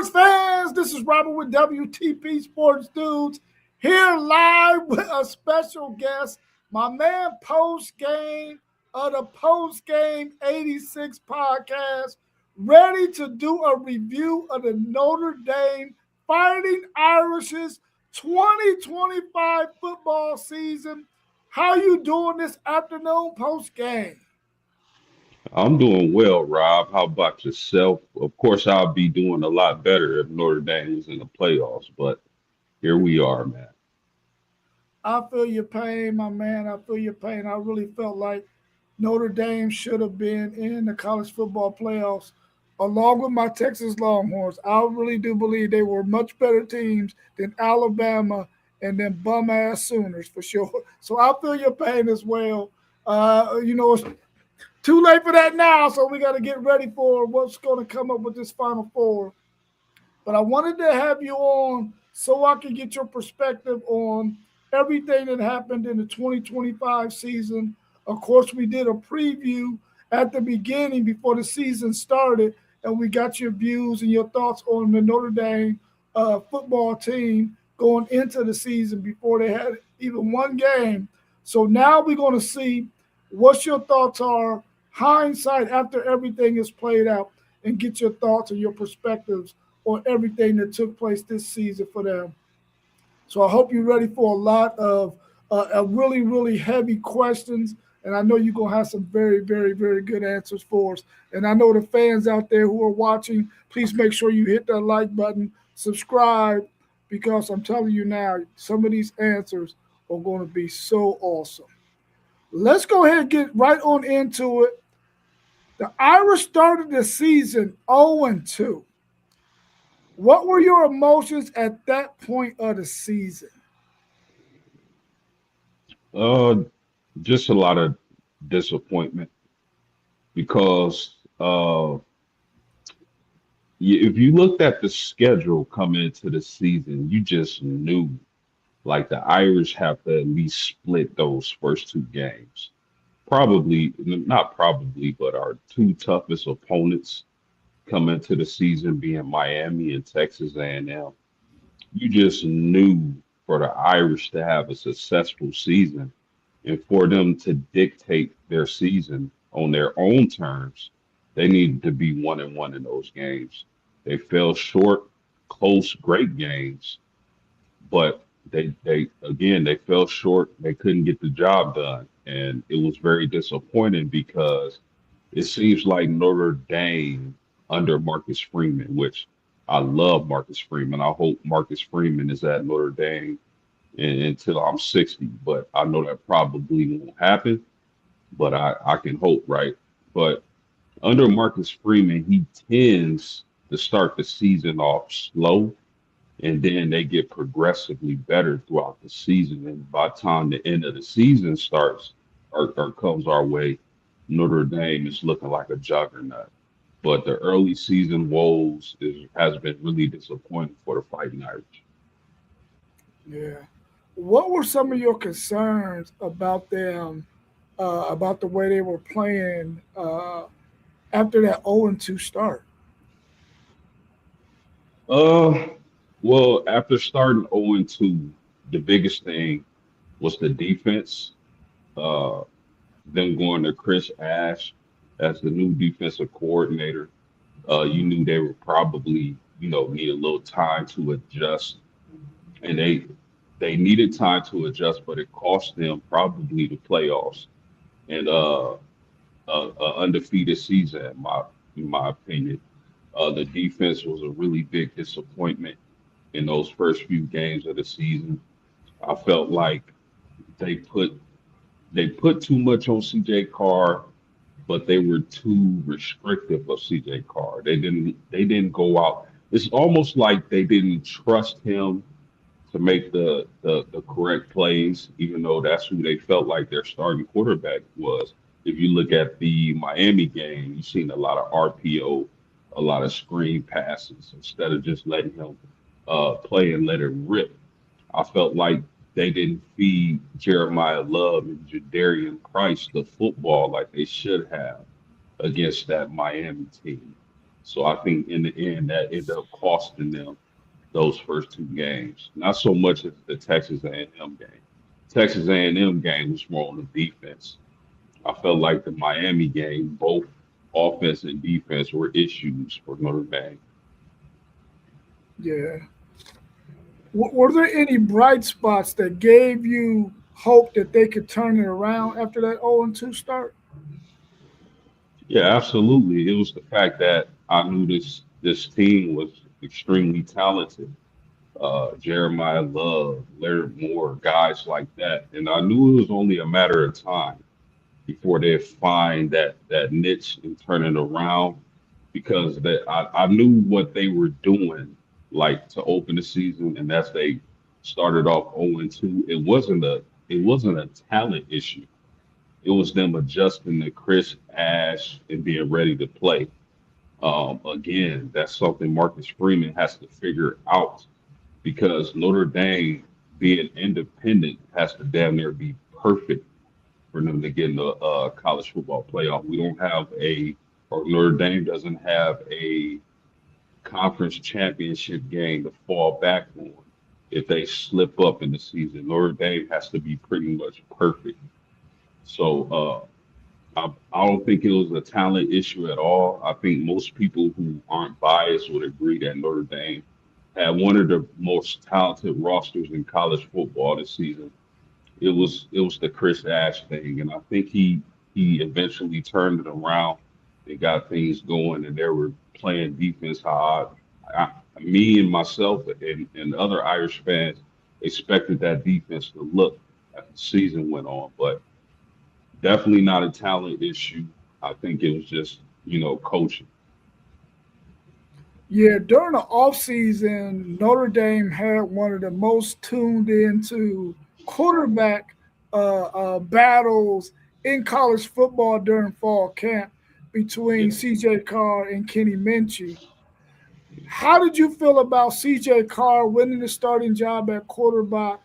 Sports fans, this is Robert with WTP Sports Dudes here live with a special guest, my man PostGame of the PostGame86 podcast, ready to do a review of the Notre Dame Fighting Irish's 2025 football season. How you doing this afternoon, PostGame? I'm doing well, Rob. How about yourself? Of course, I'll be doing a lot better if Notre Dame was in the playoffs, but here we are, man. I feel your pain, my man. I feel your pain. I really felt like Notre Dame should have been in the college football playoffs along with my Texas Longhorns. I really do believe they were much better teams than Alabama and then bum ass Sooners for sure. So I feel your pain as well. It's too late for that now, so we got to get ready for what's going to come up with this Final Four. But I wanted to have you on so I can get your perspective on everything that happened in the 2025 season. Of course, we did a preview at the beginning before the season started, and we got your views and your thoughts on the Notre Dame football team going into the season before they had even one game. So now we're going to see what your thoughts are, hindsight after everything is played out, and get your thoughts and your perspectives on everything that took place this season for them. So I hope you're ready for a lot of really, really heavy questions. And I know you're going to have some very, very, very good answers for us. And I know the fans out there who are watching, please make sure you hit that like button, subscribe, because I'm telling you now, some of these answers are going to be so awesome. Let's go ahead and get right on into it. The Irish started the season 0-2. What were your emotions at that point of the season? Uh, just a lot of disappointment because if you looked at the schedule coming into the season, you just knew like the Irish have to at least split those first two games. Probably, not probably, but our two toughest opponents come into the season being Miami and Texas A&M. You just knew for the Irish to have a successful season and for them to dictate their season on their own terms, they needed to be 1-1 in those games. They fell short, close, great games, but they fell short. They couldn't get the job done, and it was very disappointing because it seems like Notre Dame under Marcus Freeman, which I love Marcus Freeman. I hope Marcus Freeman is at Notre Dame until I'm 60, but I know that probably won't happen. But I can hope, right? But under Marcus Freeman, he tends to start the season off slow, and then they get progressively better throughout the season. And by the time the end of the season starts or comes our way, Notre Dame is looking like a juggernaut. But the early season has been really disappointing for the Fighting Irish. Yeah. What were some of your concerns about them, about the way they were playing after that 0-2 start? Uh, well, after starting 0-2, the biggest thing was the defense. Uh, them going to Chris Ash as the new defensive coordinator. You knew they were probably, need a little time to adjust, and they needed time to adjust, but it cost them probably the playoffs and undefeated season, in my opinion. The defense was a really big disappointment in those first few games of the season. I felt like they put they put too much on CJ Carr, but they were too restrictive of CJ Carr. They didn't go out. It's almost like they didn't trust him to make the correct plays, even though that's who they felt like their starting quarterback was. If you look at the Miami game, you've seen a lot of RPO, a lot of screen passes instead of just letting him play and let it rip. I felt like they didn't feed Jeremiah Love and Jadarian Price the football like they should have against that Miami team. So I think in the end that ended up costing them those first two games. Not so much as the Texas A&M game. Texas A&M game was more on the defense. I felt like the Miami game, both offense and defense were issues for Notre Dame. Yeah. Were there any bright spots that gave you hope that they could turn it around after that 0-2 start? Yeah, absolutely. It was the fact that I knew this team was extremely talented. Jeremiah Love, Leonard Moore, guys like that, and I knew it was only a matter of time before they find that niche and turn it around because I knew what they were doing like to open the season and as they started off 0-2, it wasn't a talent issue. It was them adjusting to Chris Ash and being ready to play. Again, that's something Marcus Freeman has to figure out because Notre Dame being independent has to damn near be perfect for them to get in the college football playoff. We don't have or Notre Dame doesn't have a conference championship game to fall back on if they slip up in the season. Notre Dame has to be pretty much perfect. So I don't think it was a talent issue at all. I think most people who aren't biased would agree that Notre Dame had one of the most talented rosters in college football this season. It was the Chris Ash thing, and I think he eventually turned it around and got things going, and they were playing defense how me and myself and other Irish fans expected that defense to look as the season went on, but definitely not a talent issue. I think it was just coaching. Yeah, during the offseason, Notre Dame had one of the most tuned into quarterback battles in college football during fall camp between Yeah. CJ Carr and Kenny Minchey. How did you feel about CJ Carr winning the starting job at quarterback?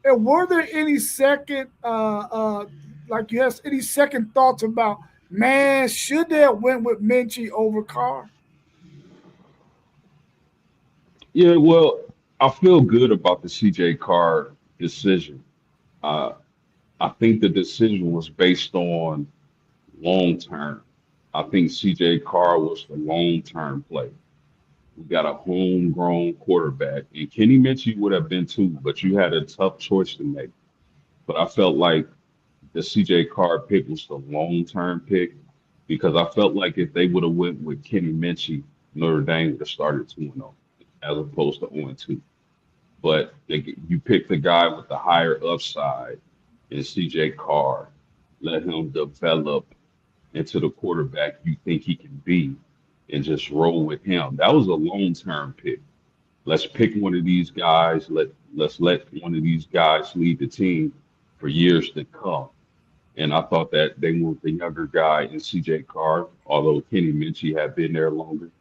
And were there any second, like you have any second thoughts about, man, should they have went with Minchie over Carr? Yeah, well, I feel good about the CJ Carr decision. Uh, I think the decision was based on long term. I think CJ Carr was the long term play. We got a homegrown quarterback, and Kenny Minchie would have been too, but you had a tough choice to make. But I felt like the CJ Carr pick was the long term pick because I felt like if they would have went with Kenny Minchie, Notre Dame would have started 2-0 as opposed to 0-2. But you pick the guy with the higher upside in CJ Carr, let him develop into the quarterback you think he can be, and just roll with him. That was a long term pick. Let's pick one of these guys. Let's let one of these guys lead the team for years to come. And I thought that they moved the younger guy in CJ Carr, although Kenny Minchie had been there longer.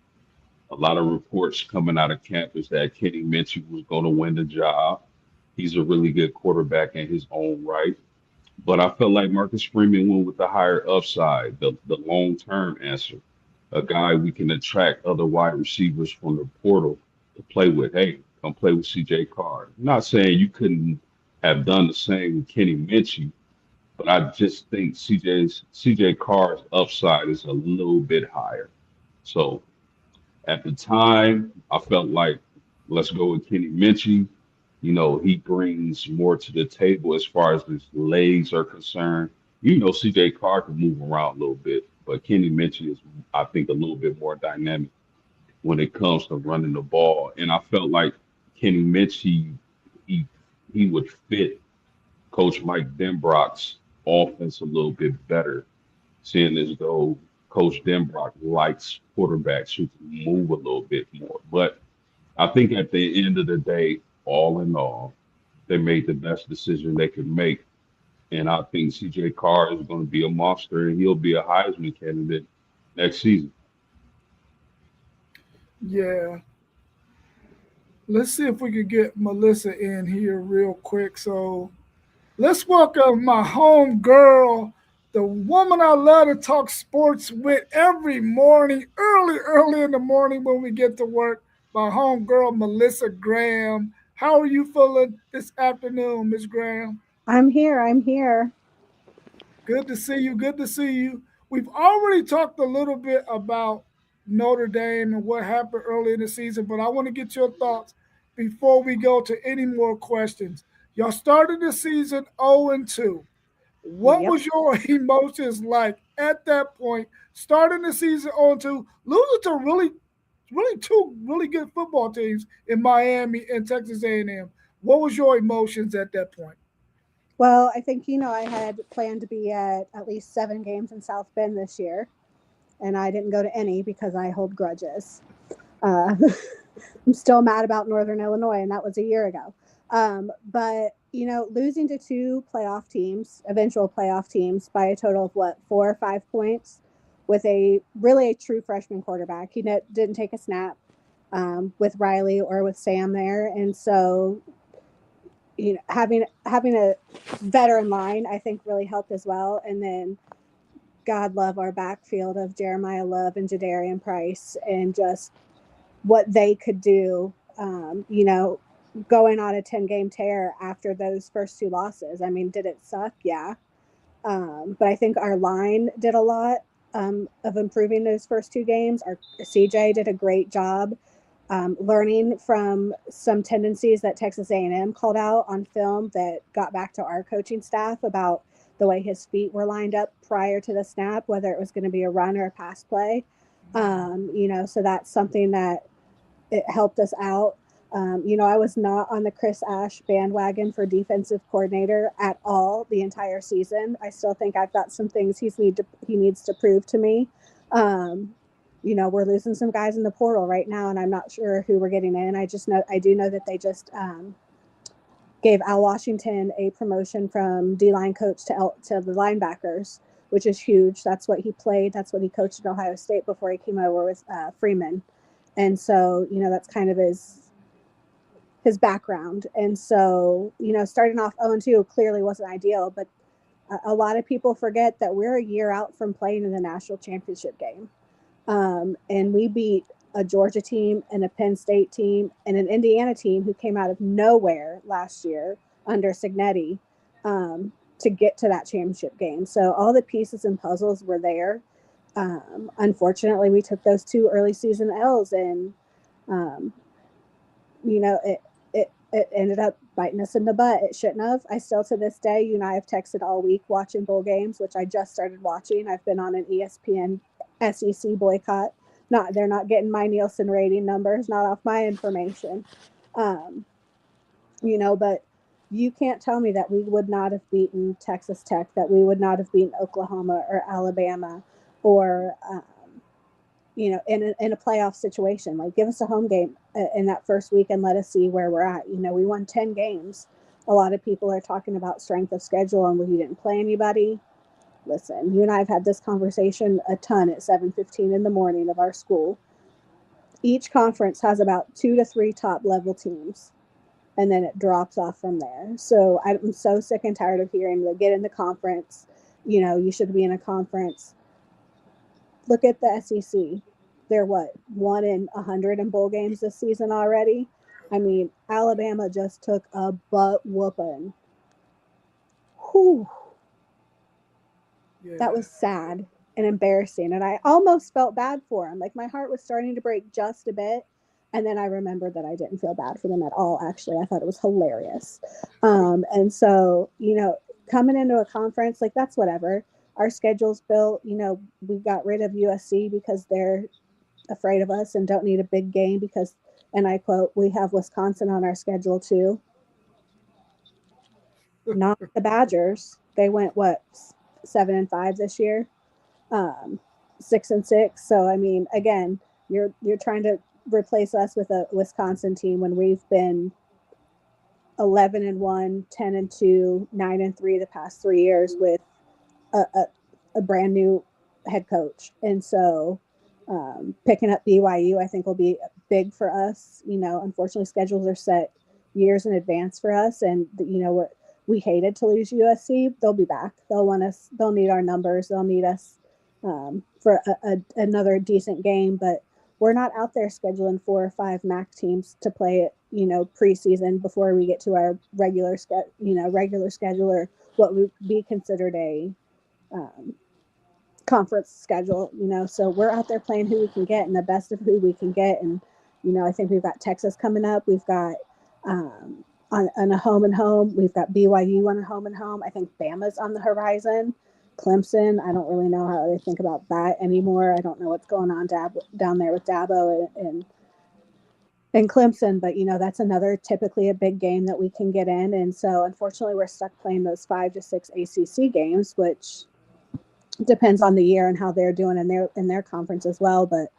A lot of reports coming out of campus that Kenny Minchie was going to win the job. He's a really good quarterback in his own right. But I felt like Marcus Freeman went with the higher upside, the long term answer. A guy we can attract other wide receivers from the portal to play with. Hey, come play with CJ Carr. I'm not saying you couldn't have done the same with Kenny Minchie, but I just think CJ Carr's upside is a little bit higher. So at the time, I felt like let's go with Kenny Minchie. He brings more to the table as far as his legs are concerned. CJ Carr can move around a little bit, but Kenny Minchie is, I think, a little bit more dynamic when it comes to running the ball. And I felt like Kenny Minchie, he he would fit Coach Mike Denbrock's offense a little bit better, seeing as though Coach Denbrock likes quarterbacks who can move a little bit more. But I think at the end of the day, all in all, they made the best decision they could make. And I think CJ Carr is going to be a monster and he'll be a Heisman candidate next season. Yeah. Let's see if we could get Melissa in here real quick. So let's welcome my home girl, The woman I love to talk sports with every morning, early in the morning when we get to work, my homegirl, Melissa Graham. How are you feeling this afternoon, Miss Graham? I'm here. I'm here. Good to see you. Good to see you. We've already talked a little bit about Notre Dame and what happened early in the season, but I want to get your thoughts before we go to any more questions. Y'all started the season 0-2. What Yep. was your emotions like at that point, starting the season 0-2, losing to really two really good football teams in Miami and Texas A&M? What was your emotions at that point? Well, I think, I had planned to be at least 7 games in South Bend this year, and I didn't go to any because I hold grudges. Uh, I'm still mad about Northern Illinois, and that was a year ago. But, losing to two playoff teams, eventual playoff teams, by a total of 4 or 5 points, with a true freshman quarterback. He didn't take a snap with Riley or with Sam there. And so, having a veteran line, I think, really helped as well. And then God love our backfield of Jeremiah Love and Jadarian Price, and just what they could do. Going on a 10-game tear after those first two losses. I mean, did it suck? Yeah. But I think our line did a lot of improving those first 2 games. Our CJ did a great job learning from some tendencies that Texas A&M called out on film that got back to our coaching staff about the way his feet were lined up prior to the snap, whether it was going to be a run or a pass play. So that's something that it helped us out. I was not on the Chris Ash bandwagon for defensive coordinator at all the entire season. I still think I've got some things he needs to prove to me. We're losing some guys in the portal right now, and I'm not sure who we're getting in. I do know that they just gave Al Washington a promotion from D-line coach to the linebackers, which is huge. That's what he played. That's what he coached at Ohio State before he came over with Freeman. And so, that's kind of his background. And so, starting off 0-2 clearly wasn't ideal, but a lot of people forget that we're a year out from playing in the national championship game. And we beat a Georgia team and a Penn State team and an Indiana team who came out of nowhere last year under Signetti to get to that championship game. So all the pieces and puzzles were there. Unfortunately, we took those 2 early season L's, and um, it ended up biting us in the butt. It shouldn't have. I still, to this day, you and I have texted all week watching bowl games, which I just started watching. I've been on an ESPN SEC boycott. They're not getting my Nielsen rating numbers, not off my information. Um, but you can't tell me that we would not have beaten Texas Tech, that we would not have beaten Oklahoma or Alabama, or in a playoff situation. Like, give us a home game in that first week and let us see where we're at. We won 10 games. A lot of people are talking about strength of schedule and we didn't play anybody. Listen, you and I have had this conversation a ton at 7:15 in the morning of our school. Each conference has about 2 to 3 top level teams, and then it drops off from there. So I'm so sick and tired of hearing to get in the conference. You should be in a conference. Look at the SEC. They're 1 in 100 in bowl games this season already. I mean, Alabama just took a butt whooping. Whew. Yeah. That was sad and embarrassing. And I almost felt bad for him. Like, my heart was starting to break just a bit. And then I remembered that I didn't feel bad for them at all, actually. I thought it was hilarious. And so, coming into a conference, like, that's whatever. Our schedule's built. We got rid of USC because they're afraid of us and don't need a big game because, and I quote, we have Wisconsin on our schedule too. Not the Badgers. They went 7-5 this year, 6-6. So I mean, again, you're trying to replace us with a Wisconsin team when we've been 11-1, 10-2, 9-3 the past 3 years with a brand new head coach. And so picking up BYU, I think, will be big for us. Unfortunately, schedules are set years in advance for us, and we hated to lose USC. They'll be back. They'll want us. They'll need our numbers. They'll need us for another decent game. But we're not out there scheduling 4 or 5 MAC teams to play it, preseason before we get to our regular schedule, or what would be considered a um, conference schedule. So we're out there playing who we can get and the best of who we can get. And I think we've got Texas coming up. We've got on a home and home. We've got BYU on a home and home. I think Bama's on the horizon. Clemson, I don't really know how they think about that anymore. I don't know what's going on down there with Dabo and Clemson, but that's another typically a big game that we can get in. And so unfortunately we're stuck playing those 5 to 6 ACC games, which depends on the year and how they're doing in their conference as well. But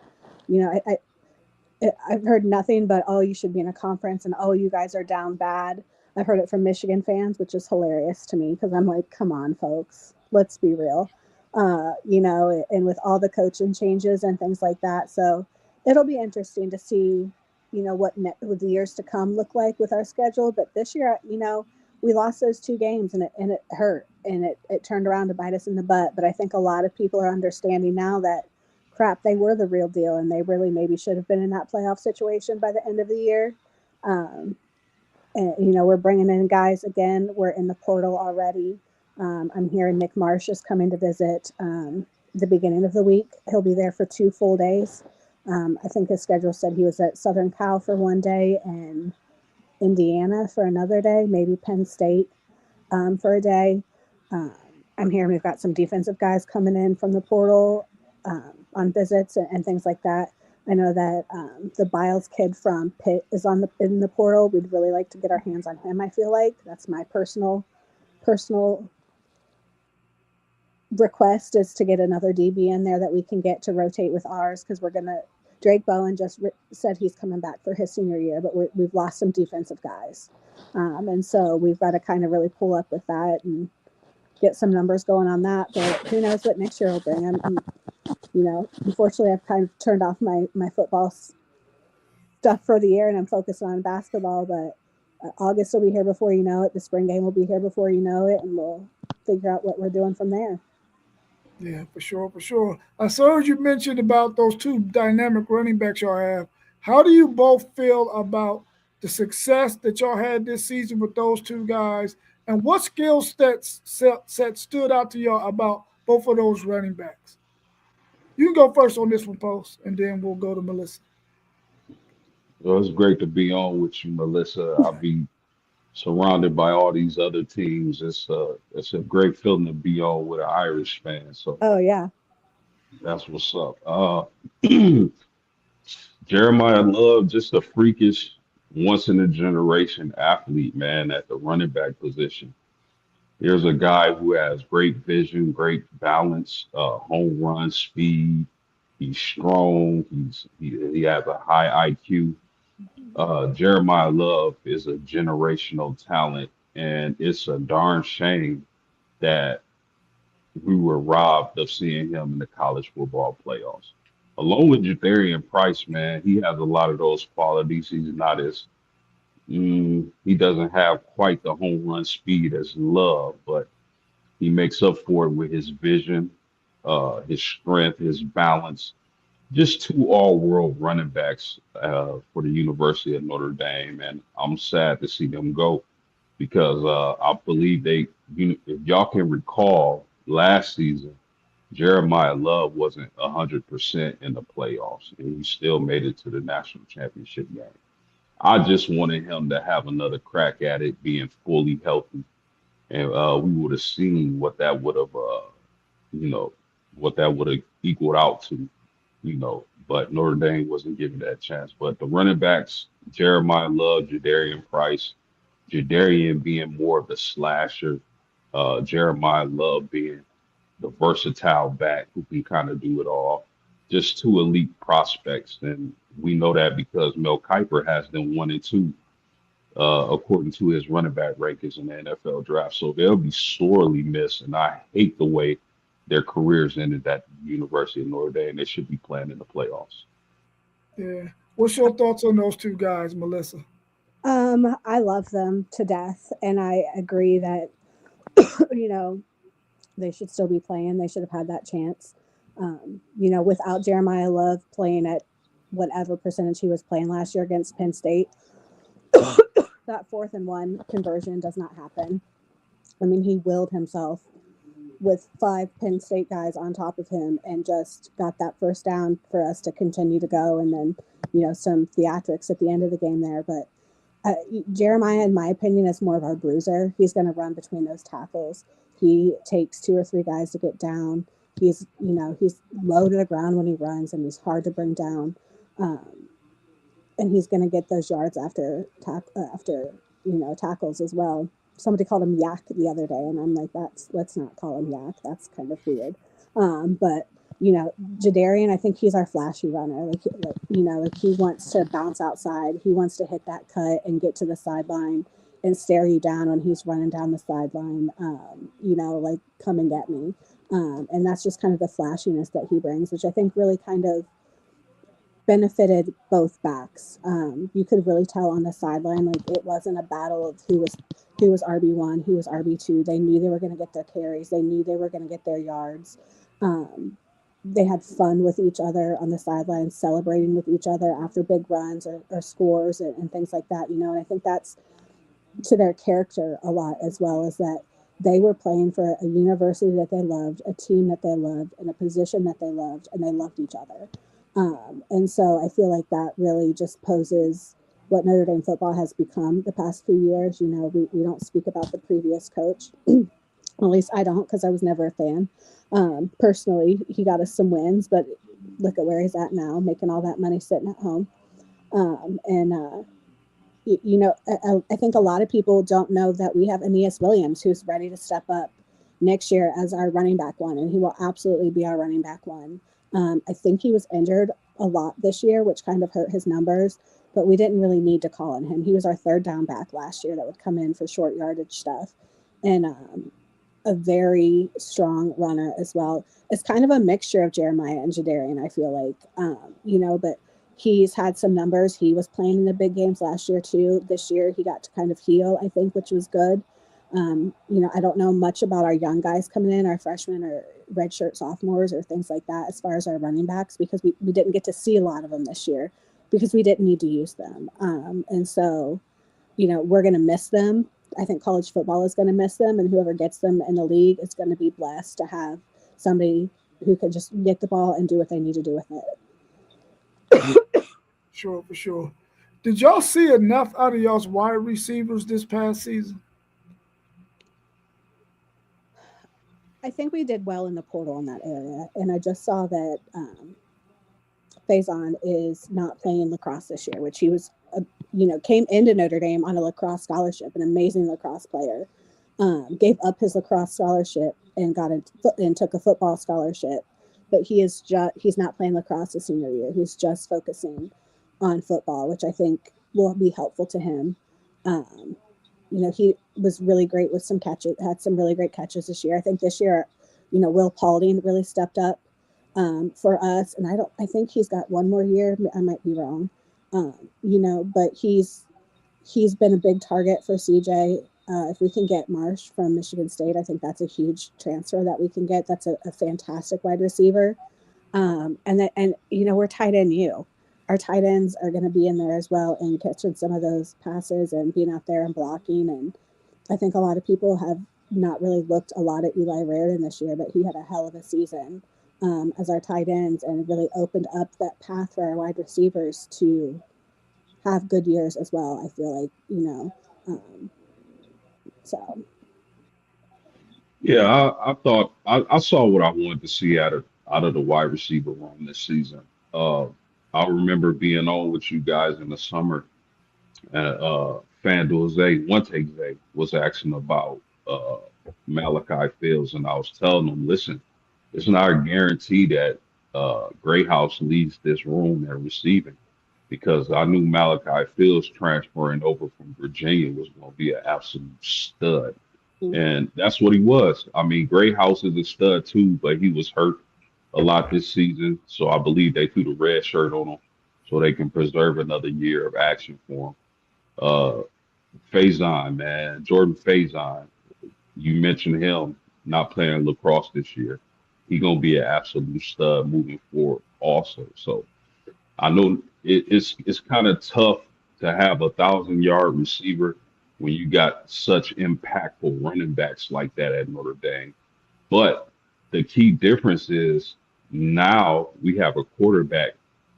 I've heard nothing but, oh, you should be in a conference, and oh, you guys are down bad. I've heard it from Michigan fans, which is hilarious to me because I'm like, come on, folks, let's be real. And with all the coaching changes and things like that, so it'll be interesting to see, what the years to come look like with our schedule. But this year, we lost those 2 games, and it hurt, and it turned around to bite us in the butt. But I think a lot of people are understanding now that, crap, they were the real deal, and they really maybe should have been in that playoff situation by the end of the year. And we're bringing in guys again. We're in the portal already. I'm hearing Nick Marsh is coming to visit the beginning of the week. He'll be there for 2 full days. I think his schedule said he was at Southern Cal for 1 day and Indiana for another day, maybe Penn State for a day. I'm hearing we've got some defensive guys coming in from the portal on visits and things like that. I know that the Biles kid from Pitt is in the portal. We'd really like to get our hands on him. I feel like that's my personal request, is to get another DB in there that we can get to rotate with ours, because Drake Bowen just said he's coming back for his senior year, but we've lost some defensive guys. And so we've got to kind of really pull up with that and get some numbers going on that. But who knows what next year will bring. Unfortunately, I've kind of turned off my football stuff for the year, and I'm focused on basketball. But August will be here before you know it. The spring game will be here before you know it, and we'll figure out what we're doing from there. Yeah, for sure, for sure. I saw you mentioned about those 2 dynamic running backs y'all have. How do you both feel about the success that y'all had this season with those 2 guys, and what skill sets stood out to y'all about both of those running backs? You can go first on this one, Post, and then we'll go to Melissa. Well, it's great to be on with you, Melissa. I'll be surrounded by all these other teams. It's a great feeling to be on with an Irish fan. So Oh yeah. that's what's up. Jeremiah Love, just a freakish, once in a generation athlete, man, at the running back position. Here's a guy who has great vision, great balance, home run speed. He's strong. He has a high IQ. Jeremiah Love is a generational talent, and it's a darn shame that we were robbed of seeing him in the college football playoffs. Along with Jadarian Price, man, he has a lot of those qualities. He's not as he doesn't have quite the home run speed as Love, but he makes up for it with his vision, his strength, his balance. Just 2 all-world running backs for the University of Notre Dame, and I'm sad to see them go because I believe if y'all can recall last season, Jeremiah Love wasn't 100% in the playoffs, and he still made it to the national championship game. I just wanted him to have another crack at it, being fully healthy, and we would have seen you know, what that would have equaled out to. But Notre Dame wasn't given that chance. But the running backs, Jeremiah Love, Jadarian Price, Jadarian being more of the slasher, Jeremiah Love being the versatile back who can kind of do it all. Just 2 elite prospects. And we know that because Mel Kiper has them 1 and 2, according to his running back rankings in the NFL draft. So they'll be sorely missed. And I hate the way their careers ended at the University of Notre Dame. They should be playing in the playoffs. Yeah. What's your thoughts on those 2 guys, Melissa? I love them to death, and I agree that you know they should still be playing. They should have had that chance. Without Jeremiah Love playing at whatever percentage he was playing last year against Penn State, that 4th and 1 conversion does not happen. I mean, he willed himself with 5 Penn State guys on top of him and just got that first down for us to continue to go. And then, some theatrics at the end of the game there. But Jeremiah, in my opinion, is more of our bruiser. He's going to run between those tackles. He takes 2 or 3 guys to get down. He's low to the ground when he runs, and he's hard to bring down. Um, and he's going to get those yards after tackles as well. Somebody called him Yak the other day, and I'm like, let's not call him Yak. That's kind of weird. But Jadarian, I think he's our flashy runner. Like he wants to bounce outside. He wants to hit that cut and get to the sideline and stare you down when he's running down the sideline. Like come and get me. And that's just kind of the flashiness that he brings, which I think really kind of benefited both backs. You could really tell on the sideline, like it wasn't a battle of who was RB1, who was RB2. They knew they were going to get their carries. They knew they were going to get their yards. They had fun with each other on the sidelines, celebrating with each other after big runs or scores and things like that. And I think that's to their character a lot, as well as that they were playing for a university that they loved, a team that they loved, and a position that they loved, and they loved each other. And so I feel like that really just poses what Notre Dame football has become the past few years. We don't speak about the previous coach. At least I don't, because I was never a fan. Personally, he got us some wins, but look at where he's at now, making all that money sitting at home. And I think a lot of people don't know that we have Aeneas Williams, who's ready to step up next year as our running back one, and he will absolutely be our running back one. I think he was injured a lot this year, which kind of hurt his numbers, but we didn't really need to call on him. He was our 3rd down back last year that would come in for short yardage stuff, and a very strong runner as well. It's kind of a mixture of Jeremiah and Jadarian, I feel like, but he's had some numbers. He was playing in the big games last year too. This year he got to kind of heal, I think, which was good. I don't know much about our young guys coming in, our freshmen or redshirt sophomores or things like that, as far as our running backs, because we didn't get to see a lot of them this year because we didn't need to use them. And so, we're going to miss them. I think college football is going to miss them, and whoever gets them in the league is going to be blessed to have somebody who can just get the ball and do what they need to do with it. Sure, for sure. Did y'all see enough out of y'all's wide receivers this past season? I think we did well in the portal in that area, and I just saw that Faison is not playing lacrosse this year, which he was, came into Notre Dame on a lacrosse scholarship, an amazing lacrosse player. Gave up his lacrosse scholarship and took a football scholarship, but he's not playing lacrosse his senior year. He's just focusing on football, which I think will be helpful to him. He was really great with some catches, had some really great catches this year. I think this year, Will Paulding really stepped up for us. And I think he's got one more year. I might be wrong. But he's been a big target for CJ. If we can get Marsh from Michigan State, I think that's a huge transfer that we can get. That's a fantastic wide receiver. We're tight end you. Our tight ends are going to be in there as well and catching some of those passes and being out there and blocking. And I think a lot of people have not really looked a lot at Eli Raridan this year, but he had a hell of a season as our tight ends and really opened up that path for our wide receivers to have good years as well. I feel like, so. Yeah, I thought I saw what I wanted to see out of the wide receiver room this season. Uh, I remember being on with you guys in the summer, and FanDuel Zay, one take Zay, was asking about Malachi Fields, and I was telling him, listen, it's not a guarantee that Gray House leads this room at receiving because I knew Malachi Fields transferring over from Virginia was going to be an absolute stud. Mm-hmm. And that's what he was. I mean, Gray House is a stud too, but he was hurt a lot this season. So I believe they threw the red shirt on him so they can preserve another year of action for him. Uh, Faison, man, Jordan Faison. You mentioned him not playing lacrosse this year. He gonna be an absolute stud moving forward, also. So I know it's kind of tough to have 1,000 yard receiver when you got such impactful running backs like that at Notre Dame. But the key difference is now we have a quarterback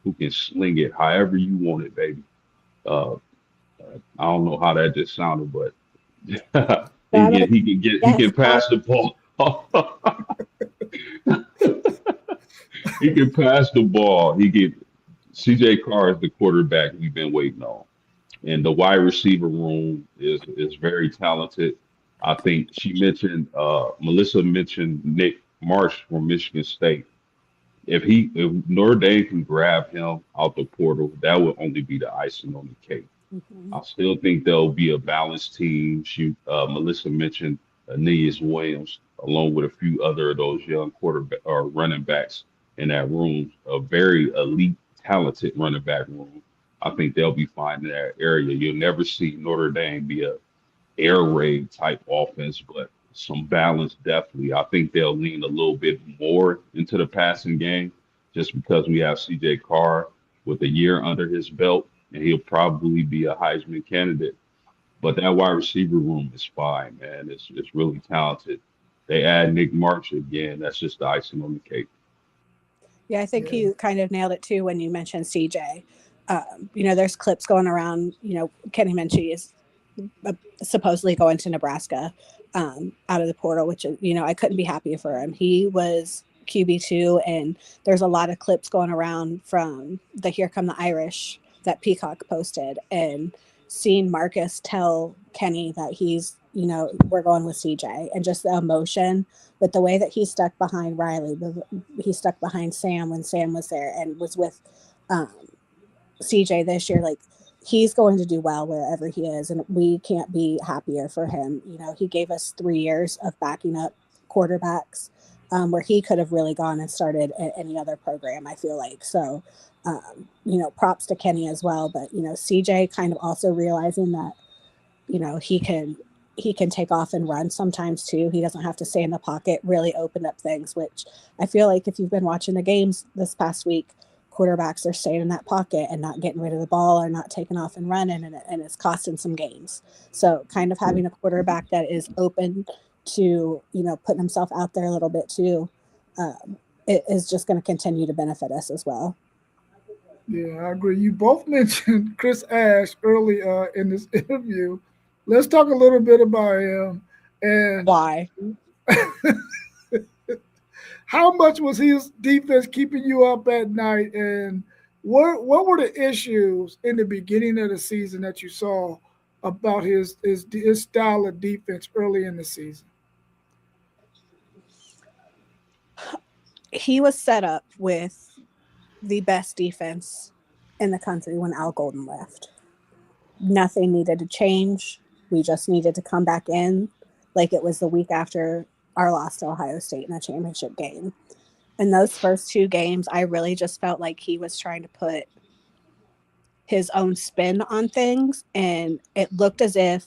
who can sling it however you want it, baby. Uh, I don't know how that just sounded, but he Yes, can pass the ball. He can pass the ball. He can. CJ Carr is the quarterback we've been waiting on, and the wide receiver room is very talented. I think Melissa mentioned Nick Marsh from Michigan State. If Notre Dame can grab him out the portal, that would only be the icing on the cake. mm-hmm. I still think there'll be a balanced team. Melissa mentioned Aeneas Williams, along with a few other of those young quarterback or running backs in that room, a very elite, talented running back room. I think they'll be fine in that area. You'll never see Notre Dame be a air raid type offense, but some balance definitely. I think they'll lean a little bit more into the passing game just because we have CJ Carr with a year under his belt, and he'll probably be a Heisman candidate. But that wide receiver room is fine, man. It's really talented. They add Nick March again. That's just the icing on the cake. Yeah, I think Yeah. you kind of nailed it too when you mentioned CJ. There's clips going around. Kenny Minchie is supposedly going to Nebraska out of the portal, which is, I couldn't be happier for him. He was QB2, and there's a lot of clips going around from the Here Come the Irish that Peacock posted, and seeing Marcus tell Kenny that we're going with CJ, and just the emotion with the way that he stuck behind Riley, he stuck behind Sam when Sam was there and was with um, CJ this year. Like, he's going to do well wherever he is, and we can't be happier for him. He gave us 3 years of backing up quarterbacks, where he could have really gone and started any other program, I feel like. So, props to Kenny as well. But, CJ kind of also realizing that, he can take off and run sometimes too. He doesn't have to stay in the pocket, really opened up things, which I feel like if you've been watching the games this past week, quarterbacks are staying in that pocket and not getting rid of the ball or not taking off and running, and it's costing some games. So kind of having a quarterback that is open to, putting himself out there a little bit too, it is just going to continue to benefit us as well. Yeah, I agree. You both mentioned Chris Ash early in this interview. Let's talk a little bit about him. And Why? how much was his defense keeping you up at night? And what were the issues in the beginning of the season that you saw about his style of defense early in the season? He was set up with the best defense in the country when Al Golden left. Nothing needed to change. We just needed to come back in like it was the week after our loss to Ohio State in a championship game. In those first 2 games, I really just felt like he was trying to put his own spin on things, and it looked as if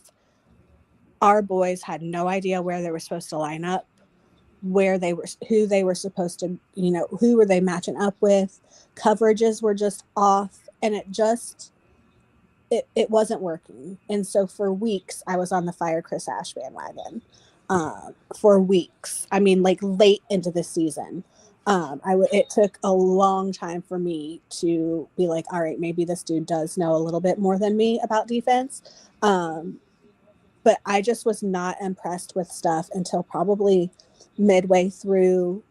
our boys had no idea where they were supposed to line up, who they were supposed to, who were they matching up with. Coverages were just off, and it wasn't working. And so for weeks, I was on the fire Chris Ash bandwagon. For weeks, I mean, like late into the season, it took a long time for me to be like, all right, maybe this dude does know a little bit more than me about defense. But I just was not impressed with stuff until probably midway through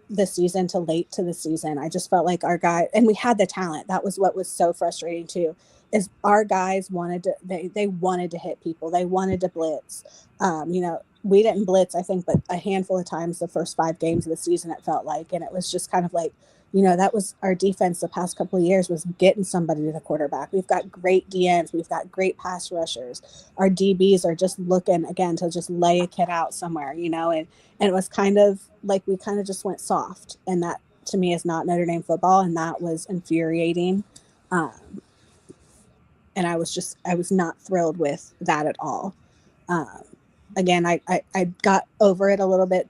the season to late to the season. I just felt like our guy, and we had the talent. That was what was so frustrating too, is our guys they wanted to hit people. They wanted to blitz. We didn't blitz, I think, but a handful of times the first 5 games of the season, it felt like, and it was just kind of like, that was our defense the past couple of years, was getting somebody to the quarterback. We've got great DNs. We've got great pass rushers. Our DBs are just looking, again, to just lay a kid out somewhere, and it was kind of like we kind of just went soft. And that, to me, is not Notre Dame football, and that was infuriating. And I was not thrilled with that at all. Um, Again, I got over it a little bit,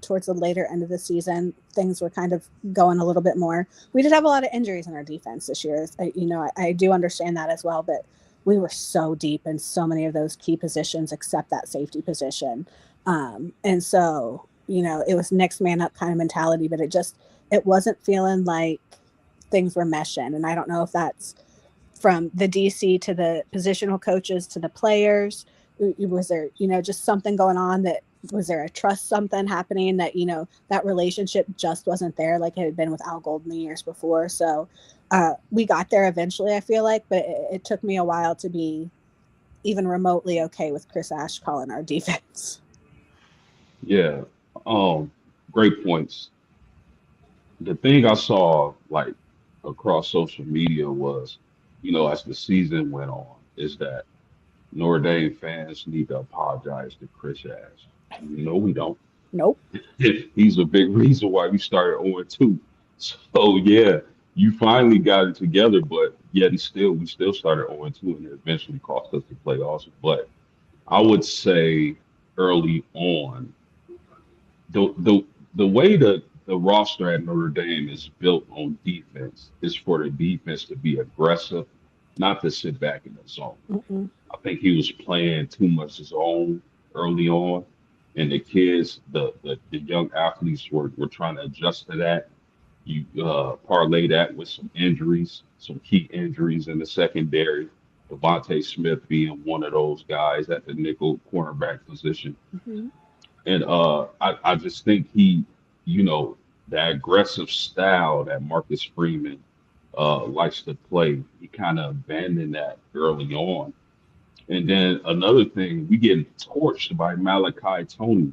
towards the later end of the season. Things were kind of going a little bit more. We did have a lot of injuries in our defense this year. I do understand that as well, but we were so deep in so many of those key positions except that safety position. And so, it was next man up kind of mentality, but it wasn't feeling like things were meshing. And I don't know if that's from the DC to the positional coaches to the players. Was there, just something going on? That was there a trust something happening that, that relationship just wasn't there like it had been with Al Golden the years before. So we got there eventually, I feel like, but it took me a while to be even remotely okay with Chris Ash calling our defense. Yeah. Great points. The thing I saw like across social media was, as the season went on, is that Notre Dame fans need to apologize to Chris Ash. No, we don't. Nope. He's a big reason why we started 0-2. So yeah, you finally got it together, but yet and still we still started 0-2 and it eventually cost us the playoffs. But I would say early on, the way the roster at Notre Dame is built on defense is for the defense to be aggressive, not to sit back in the zone. Mm-mm. I think he was playing too much his own early on, and the kids, the young athletes were trying to adjust to that. You parlay that with some injuries, some key injuries in the secondary. Devontae Smith being one of those guys at the nickel cornerback position. Mm-hmm. And I just think you know, that aggressive style that Marcus Freeman likes to play, he kind of abandoned that early on. And then another thing, we get torched by Malachi Tony.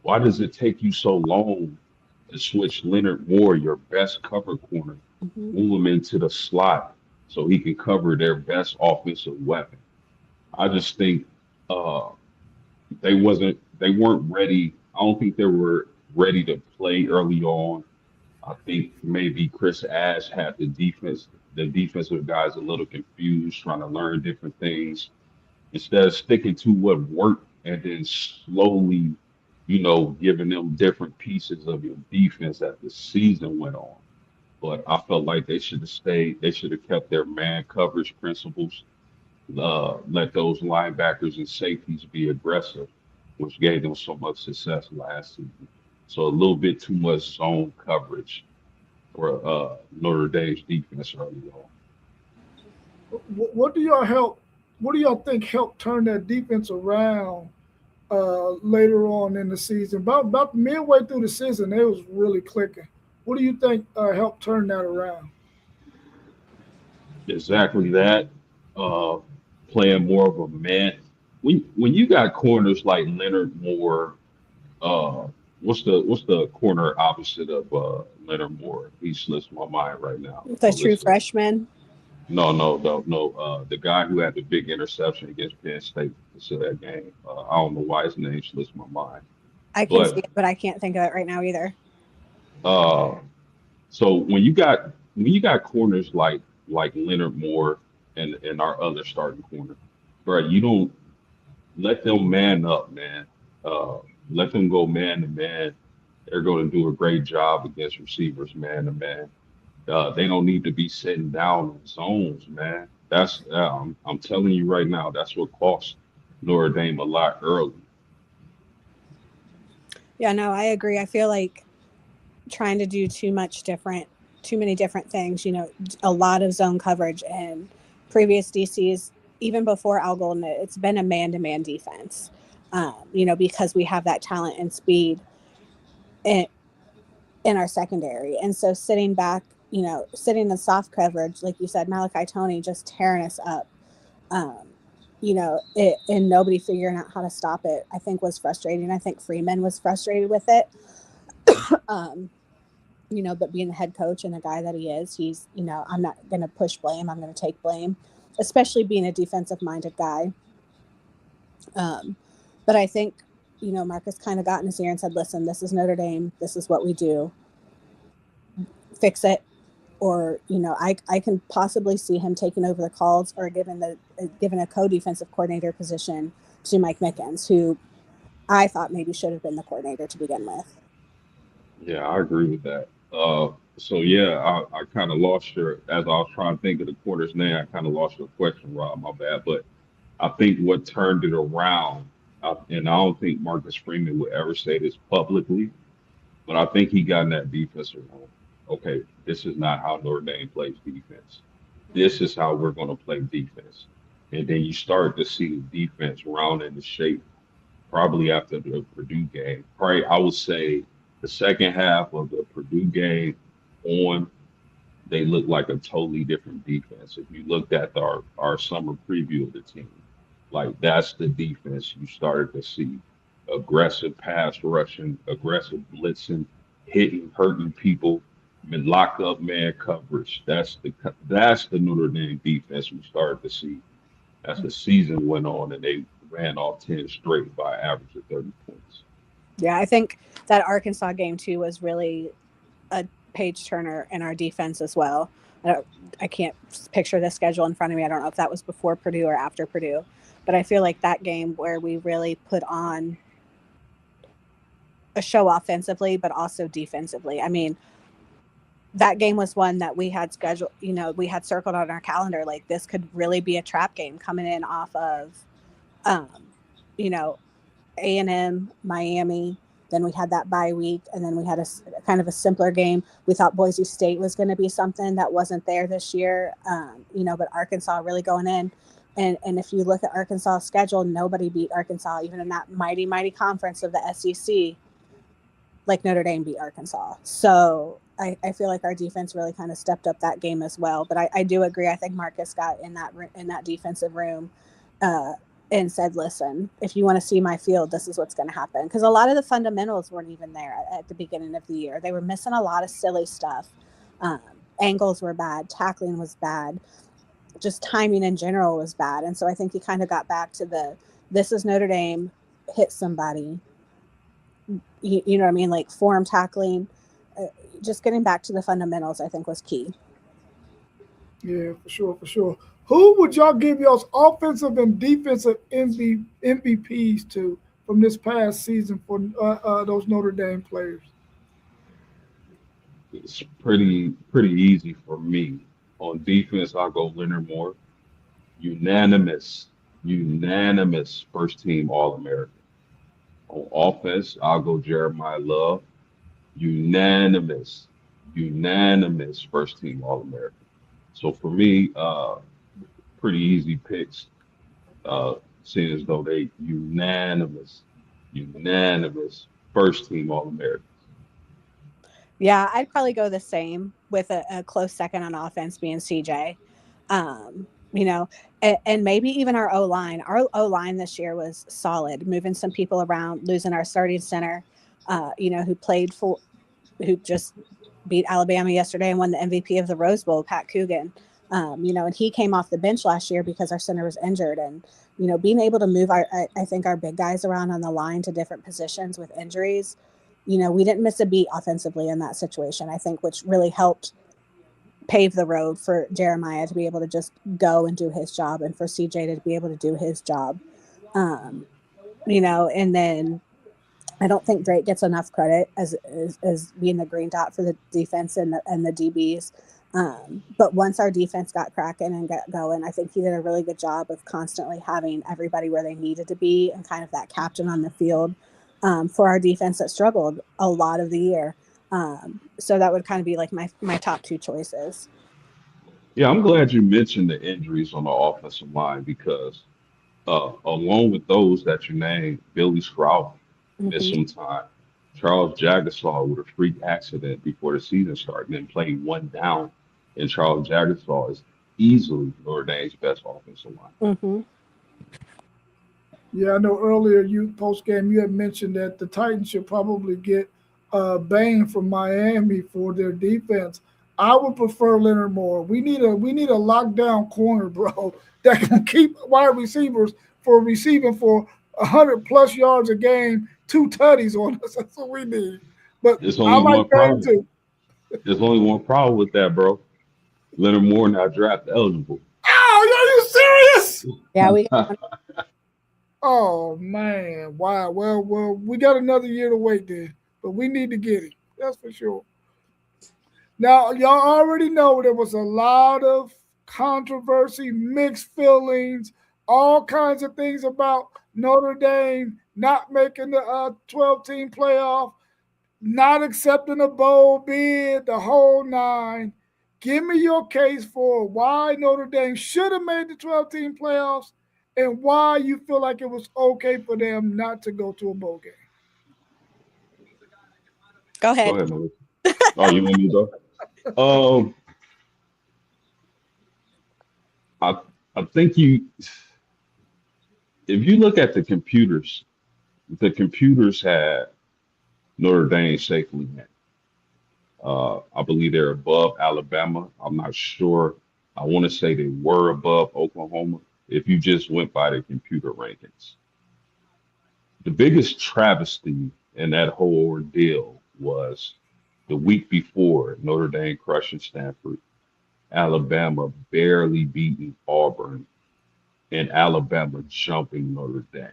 Why does it take you so long to switch Leonard Moore, your best cover corner, Mm-hmm. move him into the slot so he can cover their best offensive weapon? I just think uh, they weren't ready. I don't think they were ready to play early on. I think maybe Chris Ash had the defensive guys a little confused, trying to learn different things instead of sticking to what worked and then slowly, giving them different pieces of your defense as the season went on. But I felt like they should have kept their man coverage principles, let those linebackers and safeties be aggressive, which gave them so much success last season. So a little bit too much zone coverage for Notre Dame's defense early on. What do y'all help? What do y'all think helped turn that defense around later on in the season? About midway through the season, it was really clicking. What do you think helped turn that around? Exactly that. Uh, Playing more of a man. When you got corners like Leonard Moore, uh, what's the corner opposite of Leonard Moore? He slips my mind right now. The true Alyssa. freshman. No, no, no, no. The guy who had the big interception against Penn State to that game. I don't know why his name slips my mind. I can see But it, but I can't think of it right now either. uh, so when you got corners like Leonard Moore and our other starting corner, right? You don't let them man up, man. Uh, Let them go man to man. They're going to do a great job against receivers man to man. They don't need to be sitting down in zones, man. I'm telling you right now, that's what cost Notre Dame a lot early. Yeah, no, I agree. I feel like trying to do too many different things, a lot of zone coverage and previous DCs, even before Al Golden, it's been a man to man defense, because we have that talent and speed in, in our secondary. And so sitting back, sitting in soft coverage, like you said, Malachi Tony just tearing us up, um, and nobody figuring out how to stop it, I think was frustrating. I think Freeman was frustrated with it. Um, but being the head coach and the guy that he is, I'm not going to push blame. I'm going to take blame, especially being a defensive minded guy. Um, but I think, Marcus kind of got in his ear and said, listen, this is Notre Dame. This is what we do. Fix it. or I can possibly see him taking over the calls or giving a co-defensive coordinator position to Mike Mickens, who I thought maybe should have been the coordinator to begin with. Yeah, I agree with that. So yeah, I kind of lost your as I was trying to think of the quarter's name. I kind of lost your question, Rob. My bad. But I think what turned it around, and I don't think Marcus Freeman would ever say this publicly, but I think he got in that defensive room. Okay, this is not how Notre Dame plays defense. This is how we're going to play defense. And then you start to see the defense round into shape probably after the Purdue game. Probably, I would say the second half of the Purdue game on, they look like a totally different defense. If you looked at our summer preview of the team, like that's the defense you started to see. Aggressive pass rushing, aggressive blitzing, hitting, hurting people, lock up man coverage. That's the Notre Dame defense we started to see as the season went on and they ran off 10 straight by an average of 30 points. Yeah, I think that Arkansas game too was really a page turner in our defense as well. I can't picture the schedule in front of me. I don't know if that was before Purdue or after Purdue, but I feel like that game where we really put on a show offensively, but also defensively. I mean, that game was one that we had scheduled, we had circled on our calendar. Like this could really be a trap game coming in off of, you know, A&M, Miami. Then we had that bye week, and then we had a kind of a simpler game. We thought Boise State was going to be something that wasn't there this year, but Arkansas really going in. And if you look at Arkansas' schedule, nobody beat Arkansas, even in that mighty, mighty conference of the SEC, like Notre Dame beat Arkansas. So I feel like our defense really kind of stepped up that game as well. But I do agree. I think Marcus got in that defensive room and said, listen, if you want to see my field, this is what's going to happen. Because a lot of the fundamentals weren't even there at the beginning of the year. They were missing a lot of silly stuff. Angles were bad. Tackling was bad. Just timing in general was bad. And so I think he kind of got back to this is Notre Dame, hit somebody. You know what I mean? Like form tackling. Just getting back to the fundamentals, I think, was key. Yeah, for sure, for sure. Who would y'all give y'all's offensive and defensive MVPs to from this past season for those Notre Dame players? It's pretty easy for me. On defense, I'll go Leonard Moore. Unanimous first team All American. On offense, I'll go Jeremiah Love. Unanimous, unanimous first team All American. So for me, pretty easy picks, seeing as though they unanimous first team All American. Yeah, I'd probably go the same with a close second on offense being CJ. And maybe even our O-line. Our O-line this year was solid, moving some people around, losing our starting center, who just beat Alabama yesterday and won the MVP of the Rose Bowl, Pat Coogan. And he came off the bench last year because our center was injured. And, being able to move I think our big guys around on the line to different positions with injuries, we didn't miss a beat offensively in that situation, I think, which really helped pave the road for Jeremiah to be able to just go and do his job and for CJ to be able to do his job. And then I don't think Drake gets enough credit as being the green dot for the defense and the DBs. But once our defense got cracking and got going, I think he did a really good job of constantly having everybody where they needed to be and kind of that captain on the field for our defense that struggled a lot of the year. So that would kind of be like my top two choices. Yeah, I'm glad you mentioned the injuries on the offensive line because along with those that you named, Billy Scrout missed some time. Charles Jagasaw with a freak accident before the season started and played one down. And Charles Jagasaw is easily Notre Dame's best offensive line. Mm-hmm. Yeah, I know earlier post game you had mentioned that the Titans should probably get Bain from Miami for their defense. I would prefer Leonard Moore. We need a lockdown corner, bro, that can keep wide receivers for receiving for 100+ yards a game, 2 tutties on us. That's what we need. But There's I only like one Bain problem. too. There's only one problem with that, bro. Leonard Moore not draft eligible. Oh, are you serious? Yeah, we Oh man, wow. Well, we got another year to wait then, but we need to get him. That's for sure. Now, y'all already know there was a lot of controversy, mixed feelings, all kinds of things about Notre Dame not making the 12-team playoff, not accepting a bowl bid, the whole nine. Give me your case for why Notre Dame should have made the 12-team playoffs and why you feel like it was okay for them not to go to a bowl game. go Go ahead. ahead, Melissa. Oh, you want me to go? I I think if you look at the computers had Notre Dame safely in. I believe they're above Alabama. I'm not sure. I want to say they were above Oklahoma. If you just went by the computer rankings, the biggest travesty in that whole ordeal was the week before Notre Dame crushing Stanford, Alabama barely beating Auburn, and Alabama jumping Notre Dame.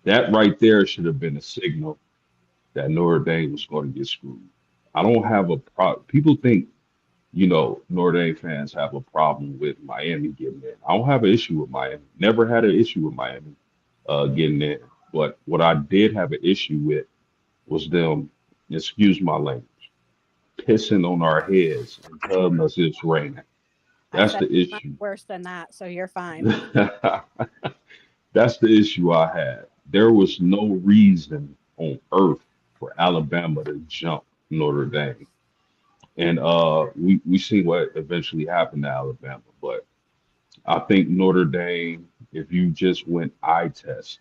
That right there should have been a signal that Notre Dame was going to get screwed. I don't have a pro. People think, Notre Dame fans have a problem with Miami getting in. I don't have an issue with Miami. Never had an issue with Miami getting in. But what I did have an issue with was them, excuse my language, pissing on our heads and telling us it's raining. I That's said the much issue. worse than that, so you're fine. That's the issue I had. There was no reason on earth for Alabama to jump Notre Dame. And we see what eventually happened to Alabama. But I think Notre Dame, if you just went eye test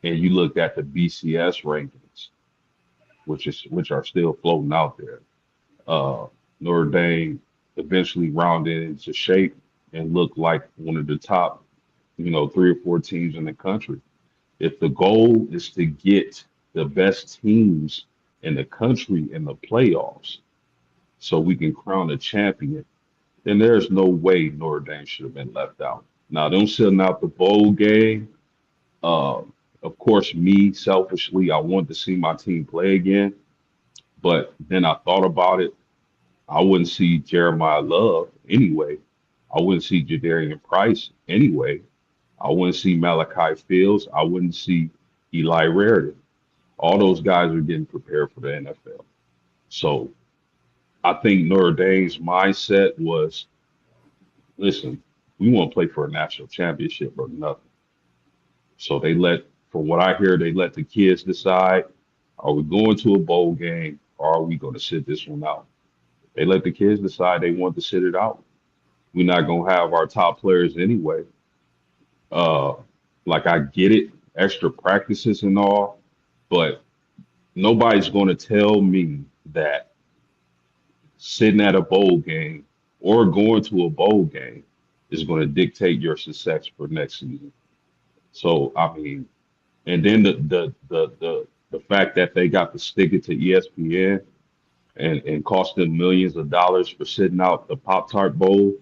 and you looked at the BCS rankings, which are still floating out there, uh, Notre Dame eventually rounded into shape and looked like one of the top, 3 or 4 teams in the country. If the goal is to get the best teams in the country in the playoffs so we can crown a champion, then there's no way Notre Dame should have been left out. Now, them sitting out the bowl game, uh, of course, me selfishly, I wanted to see my team play again, but then I thought about it. I wouldn't see Jeremiah Love anyway. I wouldn't see Jadarian Price anyway. I wouldn't see Malachi Fields. I wouldn't see Eli Raritan. All those guys are getting prepared for the NFL. So I think Notre Dame's mindset was, listen, we want to play for a national championship or nothing. So from what I hear, they let the kids decide, are we going to a bowl game or are we going to sit this one out? They let the kids decide they want to sit it out. We're not going to have our top players anyway. Uh, like I get it, extra practices and all, but nobody's going to tell me that sitting at a bowl game or going to a bowl game is going to dictate your success for next season. So I mean, and then the fact that they got to stick it to ESPN and cost them millions of dollars for sitting out the Pop Tart Bowl,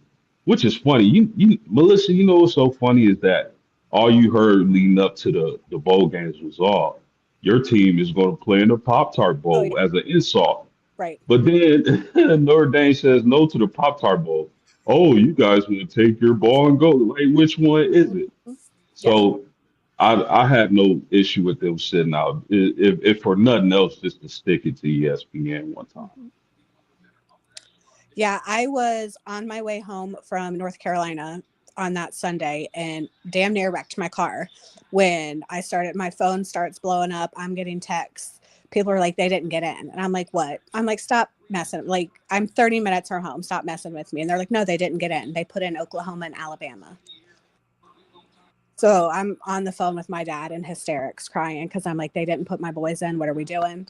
which is funny. You Melissa, you know what's so funny is that all you heard leading up to the bowl games was all your team is going to play in the Pop Tart Oh yeah, Bowl as an insult. right. But then Notre Dame says no to the Pop Tart Bowl. Oh, you guys want to take your ball and go? Like, which one is it? Mhm. Yep. So I had no issue with them sitting out. If for nothing else, just to stick it to ESPN one time. Mhm. Yeah, I was on my way home from North Carolina on that Sunday and damn near wrecked my car when my phone starts blowing up. I'm getting texts. People are like, they didn't get in. And I'm like, what? I'm like, stop messing. Like, I'm 30 minutes from home. Stop messing with me. And they're like, no, they didn't get in. They put in Oklahoma and Alabama. So I'm on the phone with my dad in hysterics crying because I'm like, they didn't put my boys in. What are we doing?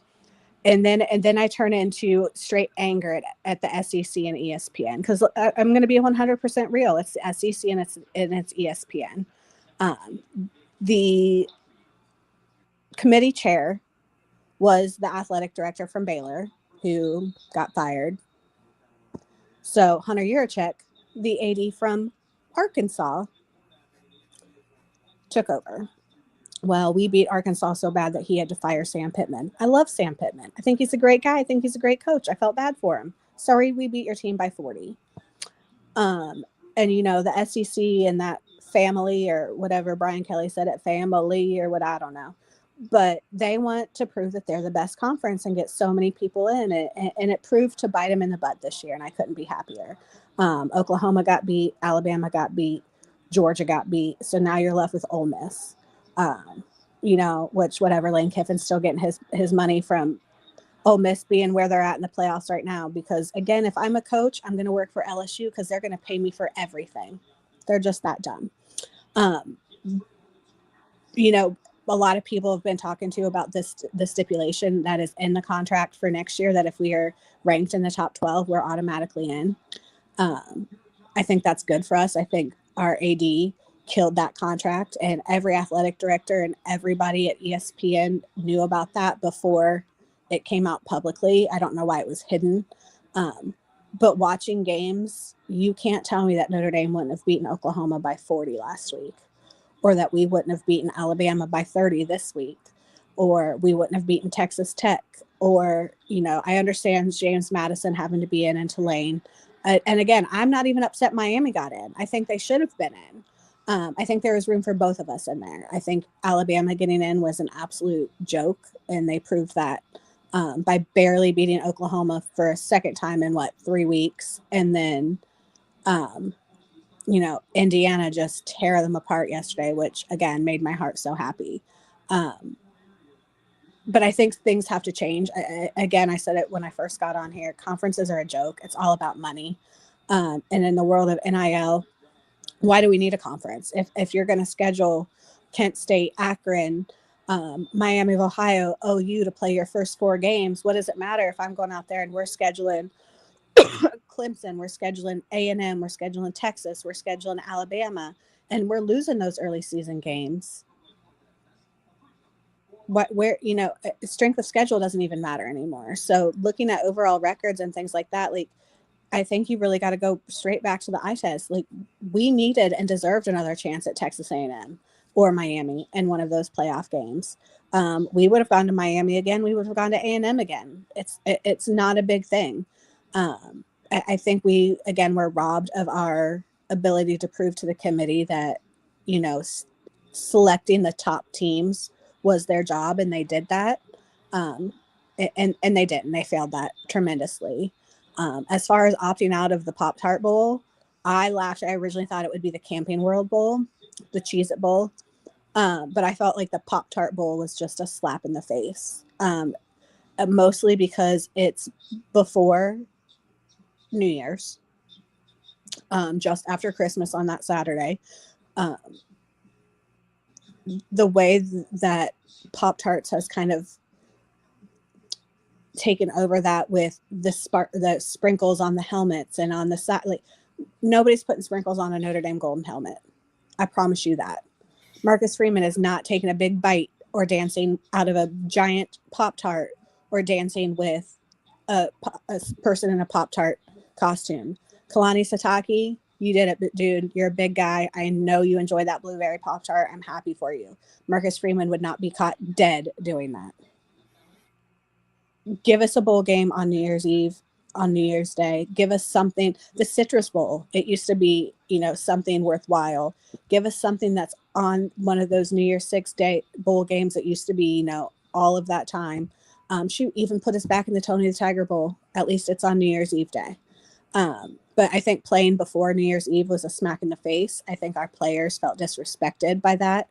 And then I turn into straight anger at the SEC and ESPN because I'm going to be 100% real. It's the SEC and it's ESPN. Um, the committee chair was the athletic director from Baylor who got fired. So Hunter Yurachek, the AD from Arkansas, took over. Well, we beat Arkansas so bad that he had to fire Sam Pittman. I love Sam Pittman. I think he's a great guy. I think he's a great coach. I felt bad for him. Sorry, we beat your team by 40. And you know, the SEC and that family, or whatever Brian Kelly said, it family or what, I don't know, but they want to prove that they're the best conference and get so many people in it, and it proved to bite them in the butt this year, and I couldn't be happier. Oklahoma got beat, Alabama got beat, Georgia got beat, so now you're left with Ole Miss. You know, which, whatever, Lane Kiffin's still getting his money from Ole Miss being where they're at in the playoffs right now. Because again, if I'm a coach, I'm going to work for LSU because they're going to pay me for everything. They're just that dumb. You know, a lot of people have been talking to about the stipulation that is in the contract for next year, that if we are ranked in the top 12, we're automatically in. I think that's good for us. I think our AD killed that contract, and every athletic director and everybody at ESPN knew about that before it came out publicly. I don't know why it was hidden. But watching games, you can't tell me that Notre Dame wouldn't have beaten Oklahoma by 40 last week, or that we wouldn't have beaten Alabama by 30 this week, or we wouldn't have beaten Texas Tech, or, you know, I understand James Madison having to be in and Tulane. And again, I'm not even upset Miami got in. I think they should have been in. I think there was room for both of us in there. I think Alabama getting in was an absolute joke, and they proved that by barely beating Oklahoma for a second time in 3 weeks. And then, you know, Indiana just tear them apart yesterday, which again made my heart so happy. But I think things have to change. Again, I said it when I first got on here. Conferences are a joke. It's all about money. And in the world of NIL, why do we need a conference? If you're going to schedule Kent State, Akron, Miami of Ohio, OU to play your first 4 games, what does it matter if I'm going out there and we're scheduling Clemson, we're scheduling A&M, we're scheduling Texas, we're scheduling Alabama, and we're losing those early season games? Where, you know, strength of schedule doesn't even matter anymore. So looking at overall records and things like that, like, I think you really got to go straight back to the eye test. Like, we needed and deserved another chance at Texas A&M or Miami in one of those playoff games. We would have gone to Miami again. We would have gone to A&M again. It's not a big thing. I think we, again, were robbed of our ability to prove to the committee that, you know, selecting the top teams was their job, and they did that. And they didn't. They failed that tremendously. As far as opting out of the Pop-Tart Bowl, I laughed. I originally thought it would be the Camping World Bowl, the Cheez-It Bowl. But I felt like the Pop-Tart Bowl was just a slap in the face. Mostly because it's before New Year's, just after Christmas on that Saturday. The way that Pop-Tarts has kind of taken over that with the sprinkles on the helmets and on the side. Like, nobody's putting sprinkles on a Notre Dame golden helmet. I promise you that. Marcus Freeman is not taking a big bite or dancing out of a giant Pop-Tart or dancing with a person in a Pop-Tart costume. Kalani Sataki, you did it, dude. You're a big guy. I know you enjoy that blueberry Pop-Tart. I'm happy for you. Marcus Freeman would not be caught dead doing that. Give us a bowl game on New Year's Eve, on New Year's Day. Give us something. The Citrus Bowl, it used to be, you know, something worthwhile. Give us something that's on one of those New Year's 6-day bowl games that used to be, you know, all of that time. Shoot, even put us back in the Tony the Tiger Bowl. At least it's on New Year's Eve day. But I think playing before New Year's Eve was a smack in the face. I think our players felt disrespected by that.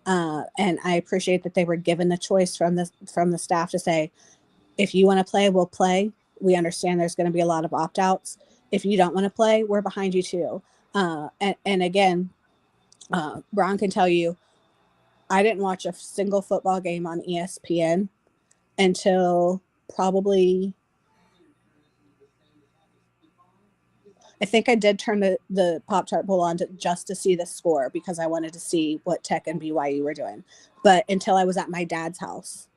And I appreciate that they were given the choice from the staff to say, if you want to play, we'll play. We understand there's going to be a lot of opt-outs. If you don't want to play, we're behind you too. And again, Ron can tell you, I didn't watch a single football game on ESPN until probably, I think I did turn the Pop-Tart Bowl on just to see the score, because I wanted to see what Tech and BYU were doing. But until I was at my dad's house,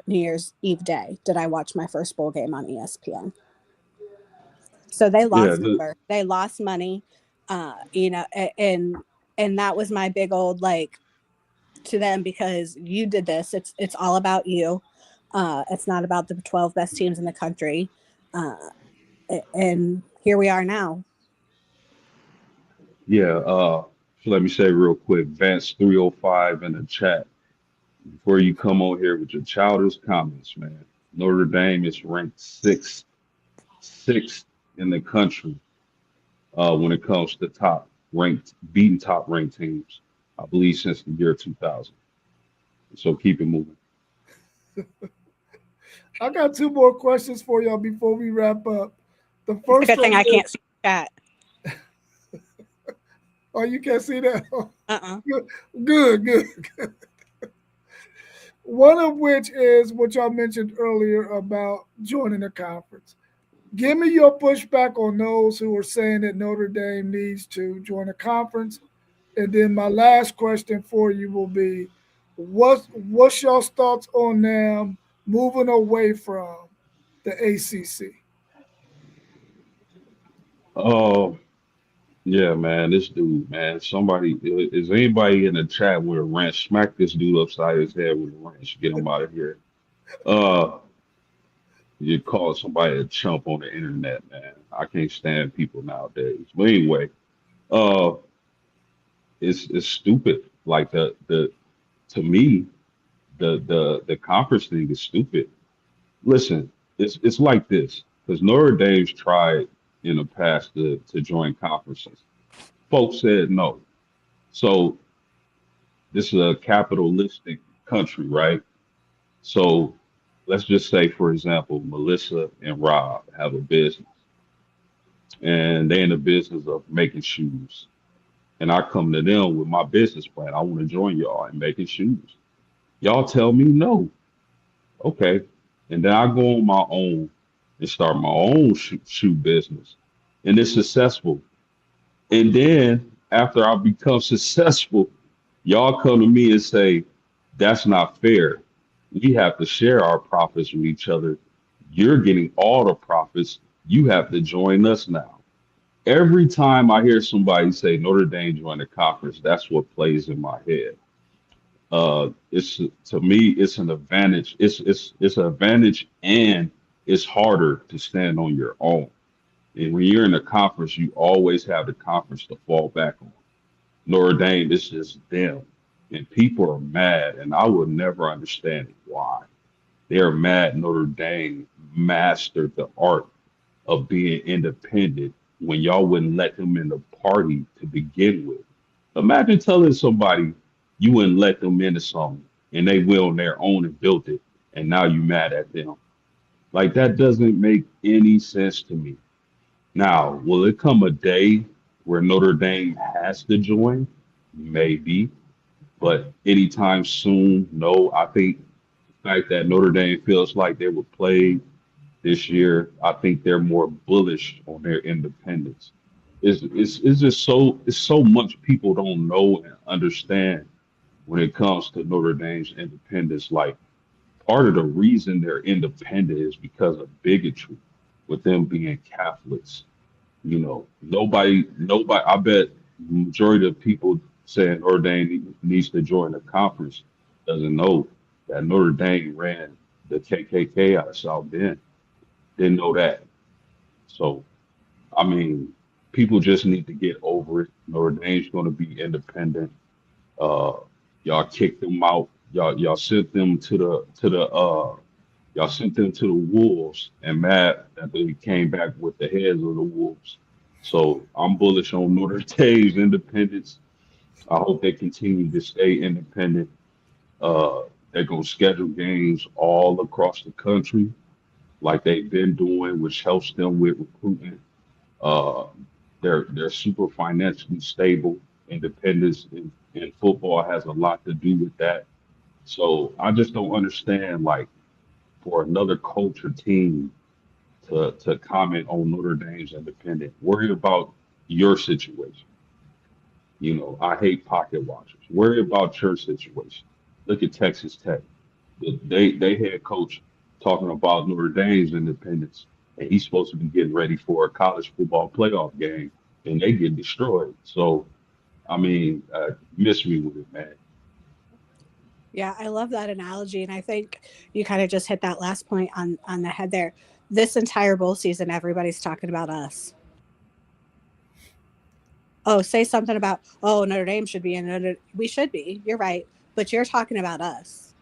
New Year's Eve day, did I watch my first bowl game on ESPN. So they Yeah, lost numbers, they lost money, you know, and that was my big old like to them, because you did this. It's all about you. It's not about the 12 best teams in the country. Uh, and here we are now. yeah. So let me say real quick, Vance 305 in the chat. Before you come on here with your childish comments, man, Notre Dame is ranked sixth in the country when it comes to beating top ranked teams, I believe since the year 2000. So keep it moving. I got two more questions for y'all before we wrap up. The It's a first good thing one I is, can't see chat. oh, you can't see that? Uh-uh. Good, good, good. One of which is what y'all mentioned earlier about joining the conference. Give me your pushback on those who are saying that Notre Dame needs to join a conference. And then my last question for you will be, what's your thoughts on them moving away from the ACC? Oh, yeah, man, this dude, man. Somebody, is anybody in the chat with a wrench? Smack this dude upside his head with a wrench. Get him out of here. Uh, you call somebody a chump on the internet, man. I can't stand people nowadays. But anyway, uh, it's stupid. Like the to me, the conference thing is stupid. Listen, it's like this because Notre Dame's tried in the past to join conferences. Folks said no. So this is a capitalistic country, right? So let's just say, for example, Melissa and Rob have a business and they're in the business of making shoes. And I come to them with my business plan. I want to join y'all in making shoes. Y'all tell me no. Okay. And then I go on my own and start my own shoe business. And it's successful. And then after I become successful, y'all come to me and say, that's not fair. We have to share our profits with each other. You're getting all the profits. You have to join us now. Every time I hear somebody say Notre Dame joined the conference, that's what plays in my head. It's to me, it's an advantage. It's an advantage, and it's harder to stand on your own. And when you're in a conference, you always have the conference to fall back on. Notre Dame is just them, and people are mad, and I will never understand why. They are mad Notre Dame mastered the art of being independent when y'all wouldn't let them in the party to begin with. Imagine telling somebody you wouldn't let them into something and they will on their own and built it, and now you mad at them. Like that doesn't make any sense to me. Now, will it come a day where Notre Dame has to join? Maybe, but anytime soon, no. I think the fact that Notre Dame feels like they were played this year, I think they're more bullish on their independence. It's just it's so much people don't know and understand when it comes to Notre Dame's independence. Like part of the reason they're independent is because of bigotry, with them being Catholics. You know, nobody. I bet majority of people saying Notre Dame needs to join the conference doesn't know that Notre Dame ran the KKK out of South Bend. Didn't know that. So, I mean, people just need to get over it. Notre Dame's going to be independent. Uh, y'all kicked them out. Y'all sent them to the y'all sent them to the wolves, and mad that they came back with the heads of the wolves. So I'm bullish on Notre Dame's independence. I hope they continue to stay independent. Uh, they're gonna schedule games all across the country like they've been doing, which helps them with recruitment. Uh, they're super financially stable. Independence in football has a lot to do with that. So I just don't understand, like, for another culture team to comment on Notre Dame's independent. Worry about your situation. You know, I hate pocket watchers. Worry about your situation. Look at Texas Tech. They head coach talking about Notre Dame's independence. and he's supposed to be getting ready for a college football playoff game, and they get destroyed. So, I mean, miss me with it, man. Yeah, I love that analogy, and I think you kind of just hit that last point on the head there. This entire bowl season, everybody's talking about us. Oh, say something about, oh, Notre Dame should be in Notre. We should be. You're right, but you're talking about us.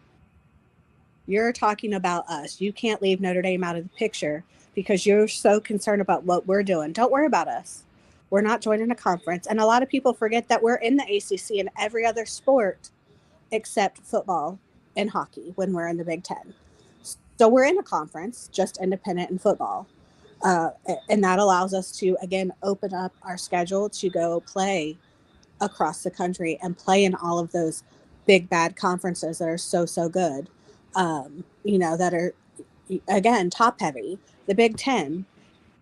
You're talking about us. You can't leave Notre Dame out of the picture because you're so concerned about what we're doing. Don't worry about us. We're not joining a conference, and a lot of people forget that we're in the ACC and every other sport except football and hockey when we're in the Big Ten. So we're in a conference, just independent in football. And that allows us to, again, open up our schedule to go play across the country and play in all of those big, bad conferences that are so, so good, that are, again, top heavy. The Big Ten.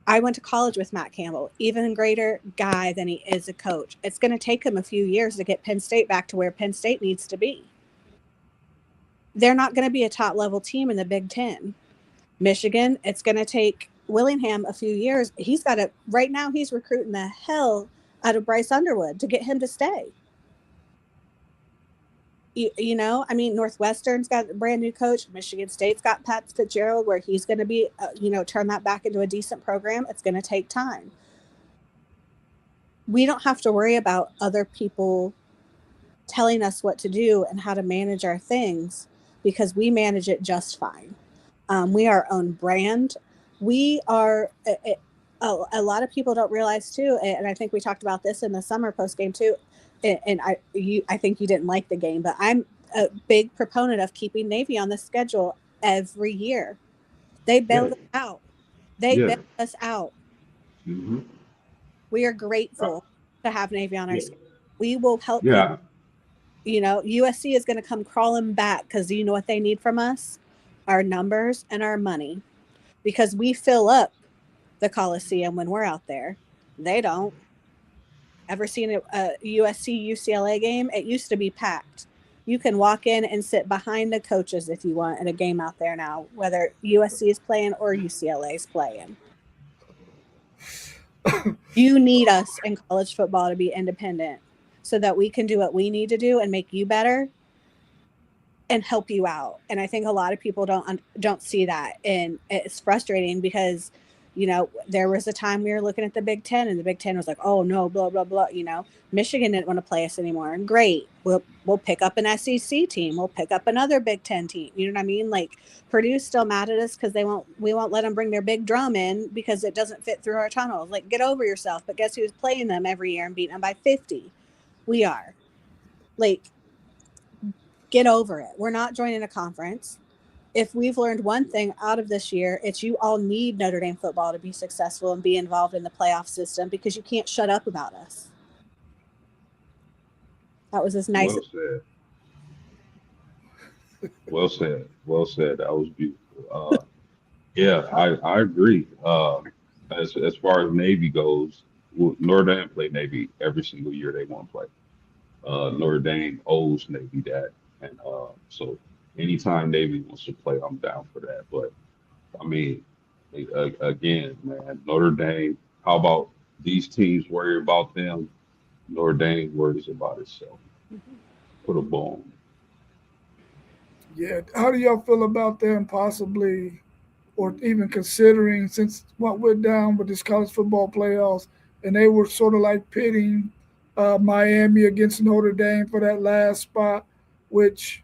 I went to college with Matt Campbell, even greater guy than he is a coach. It's going to take him a few years to get Penn State back to where Penn State needs to be. They're not going to be a top level team in the Big Ten. Michigan, it's going to take Willingham a few years. He's got to, right now, he's recruiting the hell out of Bryce Underwood to get him to stay. I mean, Northwestern's got a brand new coach. Michigan State's got Pat Fitzgerald, where he's going to be, turn that back into a decent program. It's going to take time. We don't have to worry about other people telling us what to do and how to manage our things because we manage it just fine. We are our own brand. We are, a lot of people don't realize too, and I think we talked about this in the summer post game too, and I think you didn't like the game, but I'm a big proponent of keeping Navy on the schedule every year. They bailed Yeah, us out. They yeah, bailed us out. hmm We are uh, grateful to have Navy on our yeah, schedule. We will help you. yeah. USC is going to come crawling back because you know what they need from us? Our numbers and our money. Because we fill up the Coliseum when we're out there. They don't. Ever seen a USC UCLA game? It used to be packed. You can walk in and sit behind the coaches if you want in a game out there now, whether USC is playing or UCLA is playing. You need us in college football to be independent so that we can do what we need to do and make you better and help you out. And I think a lot of people don't see that, and it's frustrating because there was a time we were looking at the Big Ten, and the Big Ten was like, oh no, blah blah blah. Michigan didn't want to play us anymore. Great, we'll pick up an SEC team. We'll pick up another Big Ten team. You know what I mean? Like Purdue's still mad at us because we won't let them bring their big drum in because it doesn't fit through our tunnels. Like, get over yourself. But guess who's playing them every year and beating them by 50? We are. Like, get over it. We're not joining a conference. If we've learned one thing out of this year, it's you all need Notre Dame football to be successful and be involved in the playoff system because you can't shut up about us. That was as nice Well as said. Well said. Well said. That was beautiful. Yeah, I agree. As far as Navy goes, Notre Dame play Navy every single year they want to play. Notre Dame owes Navy that, and so anytime Navy wants to play, I'm down for that. But I mean, again, man, Notre Dame. How about these teams worry about them? Notre Dame worries about itself. Put a bone. Yeah. How do y'all feel about them possibly, or even considering, since what went down with this college football playoffs, and they were sort of like pitting Miami against Notre Dame for that last spot, which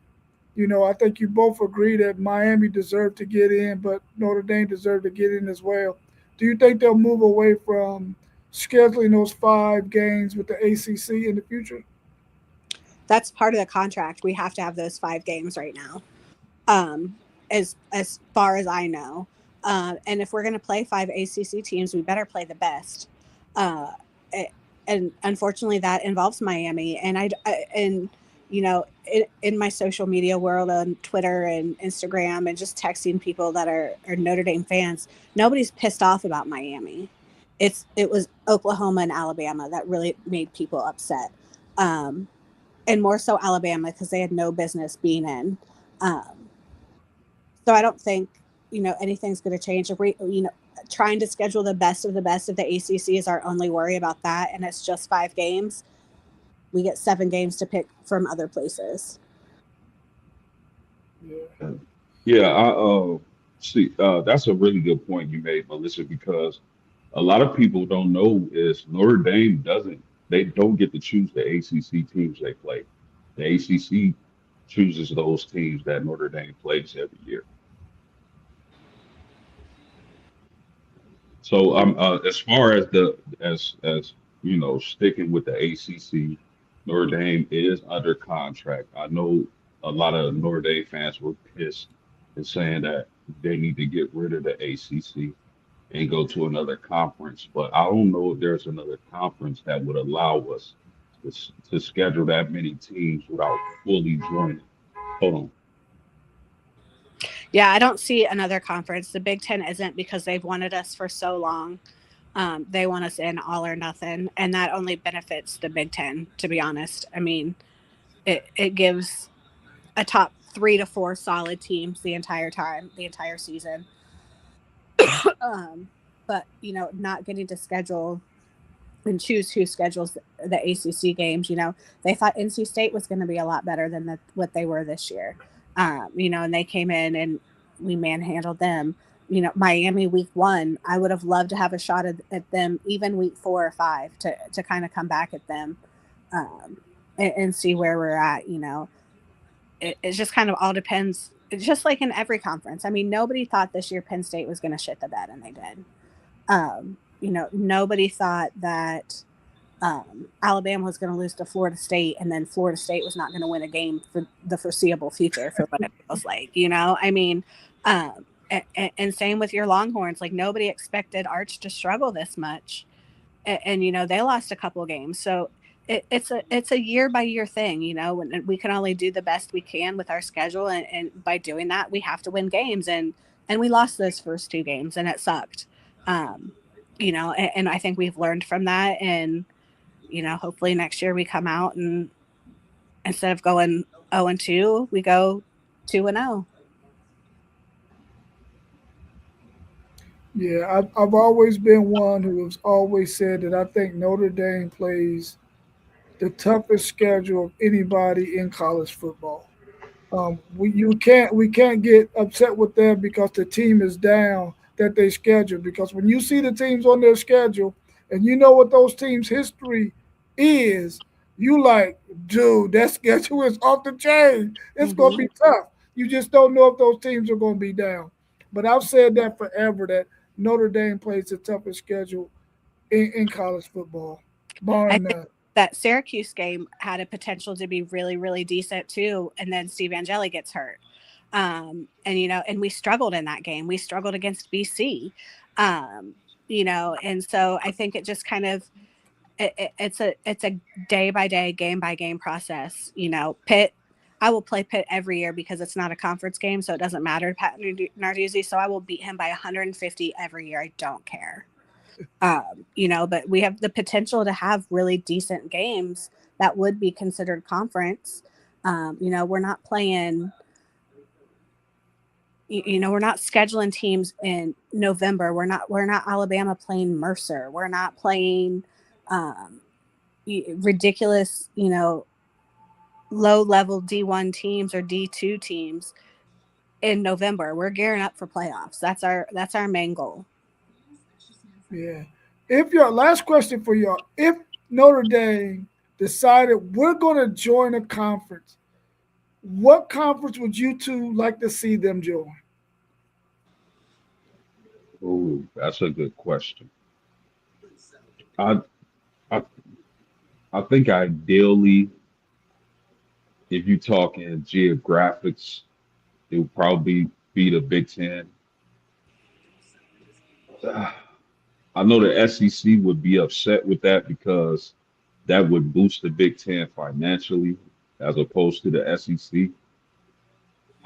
I think you both agree that Miami deserved to get in, but Notre Dame deserved to get in as well. Do you think they'll move away from scheduling those 5 games with the ACC in the future? that's part of the contract. We have to have those 5 games right now, as far as I know. And if we're going to play 5 ACC teams, we better play the best. Uh, and unfortunately, that involves Miami. And in my social media world on Twitter and Instagram and just texting people that are Notre Dame fans, nobody's pissed off about Miami. It was Oklahoma and Alabama that really made people upset. Um, and more so Alabama because they had no business being in. Um, so I don't think anything's going to change. If we trying to schedule the best of the best of the ACC is our only worry about that, and it's just 5 games. We get 7 games to pick from other places. Yeah. Yeah, I see. That's a really good point you made, Melissa, because a lot of people don't know is Notre Dame doesn't. They don't get to choose the ACC teams they play. The ACC chooses those teams that Notre Dame plays every year. So as far as sticking with the ACC, Notre Dame is under contract. I know a lot of Notre Dame fans were pissed and saying that they need to get rid of the ACC and go to another conference, but I don't know if there's another conference that would allow us to schedule that many teams without fully joining. Hold on. Yeah, I don't see another conference. The Big Ten isn't, because they've wanted us for so long. They want us in all or nothing, and that only benefits the Big Ten, to be honest. I mean, it gives a top 3 to 4 solid teams the entire time, the entire season. But not getting to schedule and choose who schedules the ACC games. They thought NC State was going to be a lot better than what they were this year. And they came in and we manhandled them. Miami week 1, I would have loved to have a shot at them even week 4 or 5 to kind of come back at them and see where we're at. It just kind of all depends. It's just like in every conference. I mean, nobody thought this year Penn State was going to shit the bed, and they did. Nobody thought that Alabama was going to lose to Florida State, and then Florida State was not going to win a game for the foreseeable future, for what it feels like. I mean, and same with your Longhorns. Like, nobody expected Arch to struggle this much, and they lost a couple of games. So it's a year by year thing. When we can only do the best we can with our schedule, and by doing that, we have to win games, and we lost those first 2 games, and it sucked. And I think we've learned from that, and hopefully next year we come out and instead of going 0-2, we go 2-0. Yeah, I've always been one who has always said that I think Notre Dame plays the toughest schedule of anybody in college football. We can't get upset with them because the team is down that they schedule. Because when you see the teams on their schedule and you know what those teams' history is, you like, dude, that schedule is off the chain. It's gonna Mm-hmm. be tough. You just don't know if those teams are gonna be down. But I've said that forever that Notre Dame plays the toughest schedule in college football, I barring think none. that Syracuse game had a potential to be really, really decent too, and then Steve Angeli gets hurt. And we struggled in that game. We struggled against BC. And so I think it just kind of it's a day by day, game by game process. Pitt, I will play Pitt every year because it's not a conference game, so it doesn't matter to Pat Narduzzi. So I will beat him by 150 every year. I don't care. But we have the potential to have really decent games that would be considered conference. We're not playing. We're not scheduling teams in November. We're not Alabama playing Mercer. We're not playing um, ridiculous, low level D1 teams or D2 teams in November. We're gearing up for playoffs. That's our main goal. Yeah. If your last question for y'all, if Notre Dame decided we're going to join a conference, what conference would you two like to see them join? Oh, that's a good question. I I I think ideally, if you're talking geographics, it would probably be the Big Ten. I know the SEC would be upset with that because that would boost the Big Ten financially as opposed to the SEC.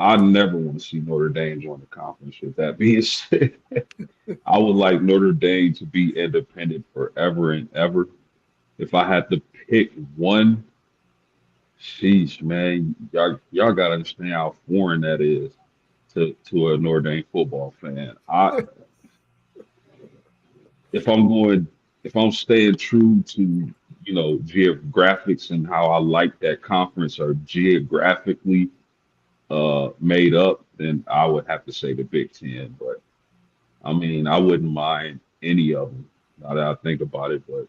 I never want to see Notre Dame join the conference. With that being said, I would like Notre Dame to be independent forever and ever. If I had to pick one, sheesh, man, y'all gotta understand how foreign that is to a Notre Dame football fan. if I'm staying true to, geographics and how I like that conference are geographically made up, then I would have to say the Big Ten. But I mean, I wouldn't mind any of them now that I think about it, but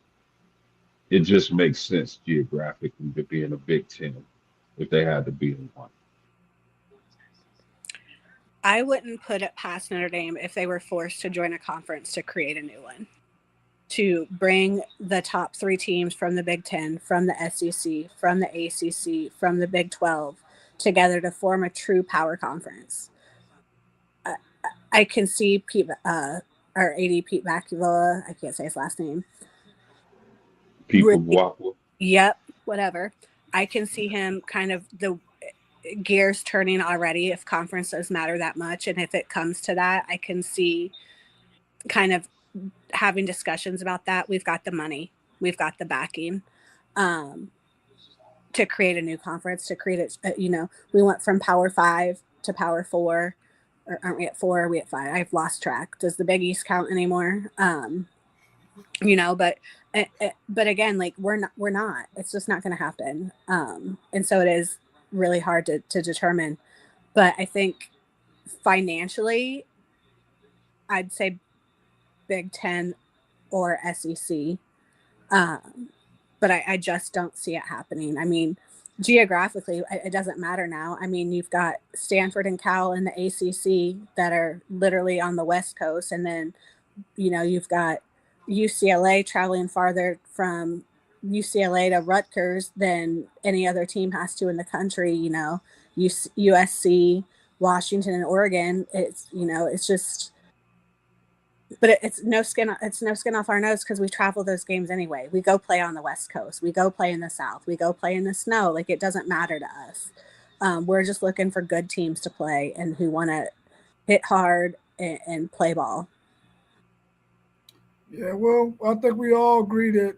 it just makes sense geographically to be in a Big Ten if they had to be in one. I wouldn't put it past Notre Dame if they were forced to join a conference to create a new one, to bring the top 3 teams from the Big Ten, from the SEC, from the ACC, from the Big 12 together to form a true power conference. I can see Pete, or AD Pete Vacula, I can't say his last name. People Really, walk. yep, whatever. I can see him kind of the gears turning already if conferences matter that much. And if it comes to that, I can see kind of having discussions about that. We've got the money, we've got the backing to create a new conference, to create it. We went from Power 5 to Power 4. Or aren't we at 4? Are we at 5? I've lost track. Does the Big East count anymore? But again, like we're not. It's just not going to happen. And so it is really hard to determine. But I think financially, I'd say Big Ten or SEC. But I just don't see it happening. I mean, geographically, it doesn't matter now. I mean, you've got Stanford and Cal in the ACC that are literally on the West Coast. And then, you've got UCLA traveling farther from UCLA to Rutgers than any other team has to in the country. USC, Washington, and Oregon. It's just, but it's no skin off our nose because we travel those games anyway. We go play on the West Coast. We go play in the South. We go play in the snow. Like, it doesn't matter to us. We're just looking for good teams to play and who want to hit hard and play ball. Yeah, well, I think we all agree that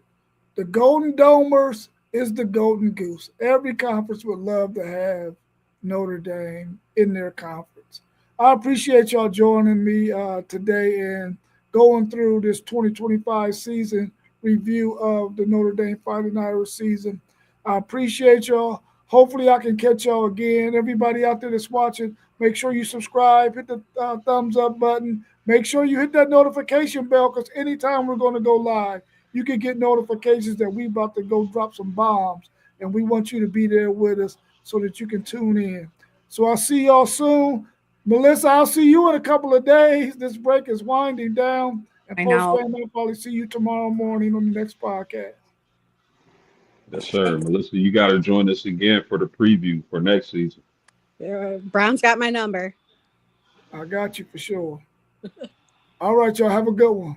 the Golden Domers is the Golden Goose. Every conference would love to have Notre Dame in their conference. I appreciate y'all joining me today and going through this 2025 season review of the Notre Dame Fighting Irish season. I appreciate y'all. Hopefully, I can catch y'all again. Everybody out there that's watching, make sure you subscribe, hit the thumbs up button. Make sure you hit that notification bell because anytime we're going to go live, you can get notifications that we about to go drop some bombs. And we want you to be there with us so that you can tune in. So I'll see y'all soon. Melissa, I'll see you in a couple of days. This break is winding down. And I know. post-game, I'll probably see you tomorrow morning on the next podcast. Yes, sir. Melissa, you got to join us again for the preview for next season. Brown's got my number. I got you for sure. All right, y'all. Have a good one.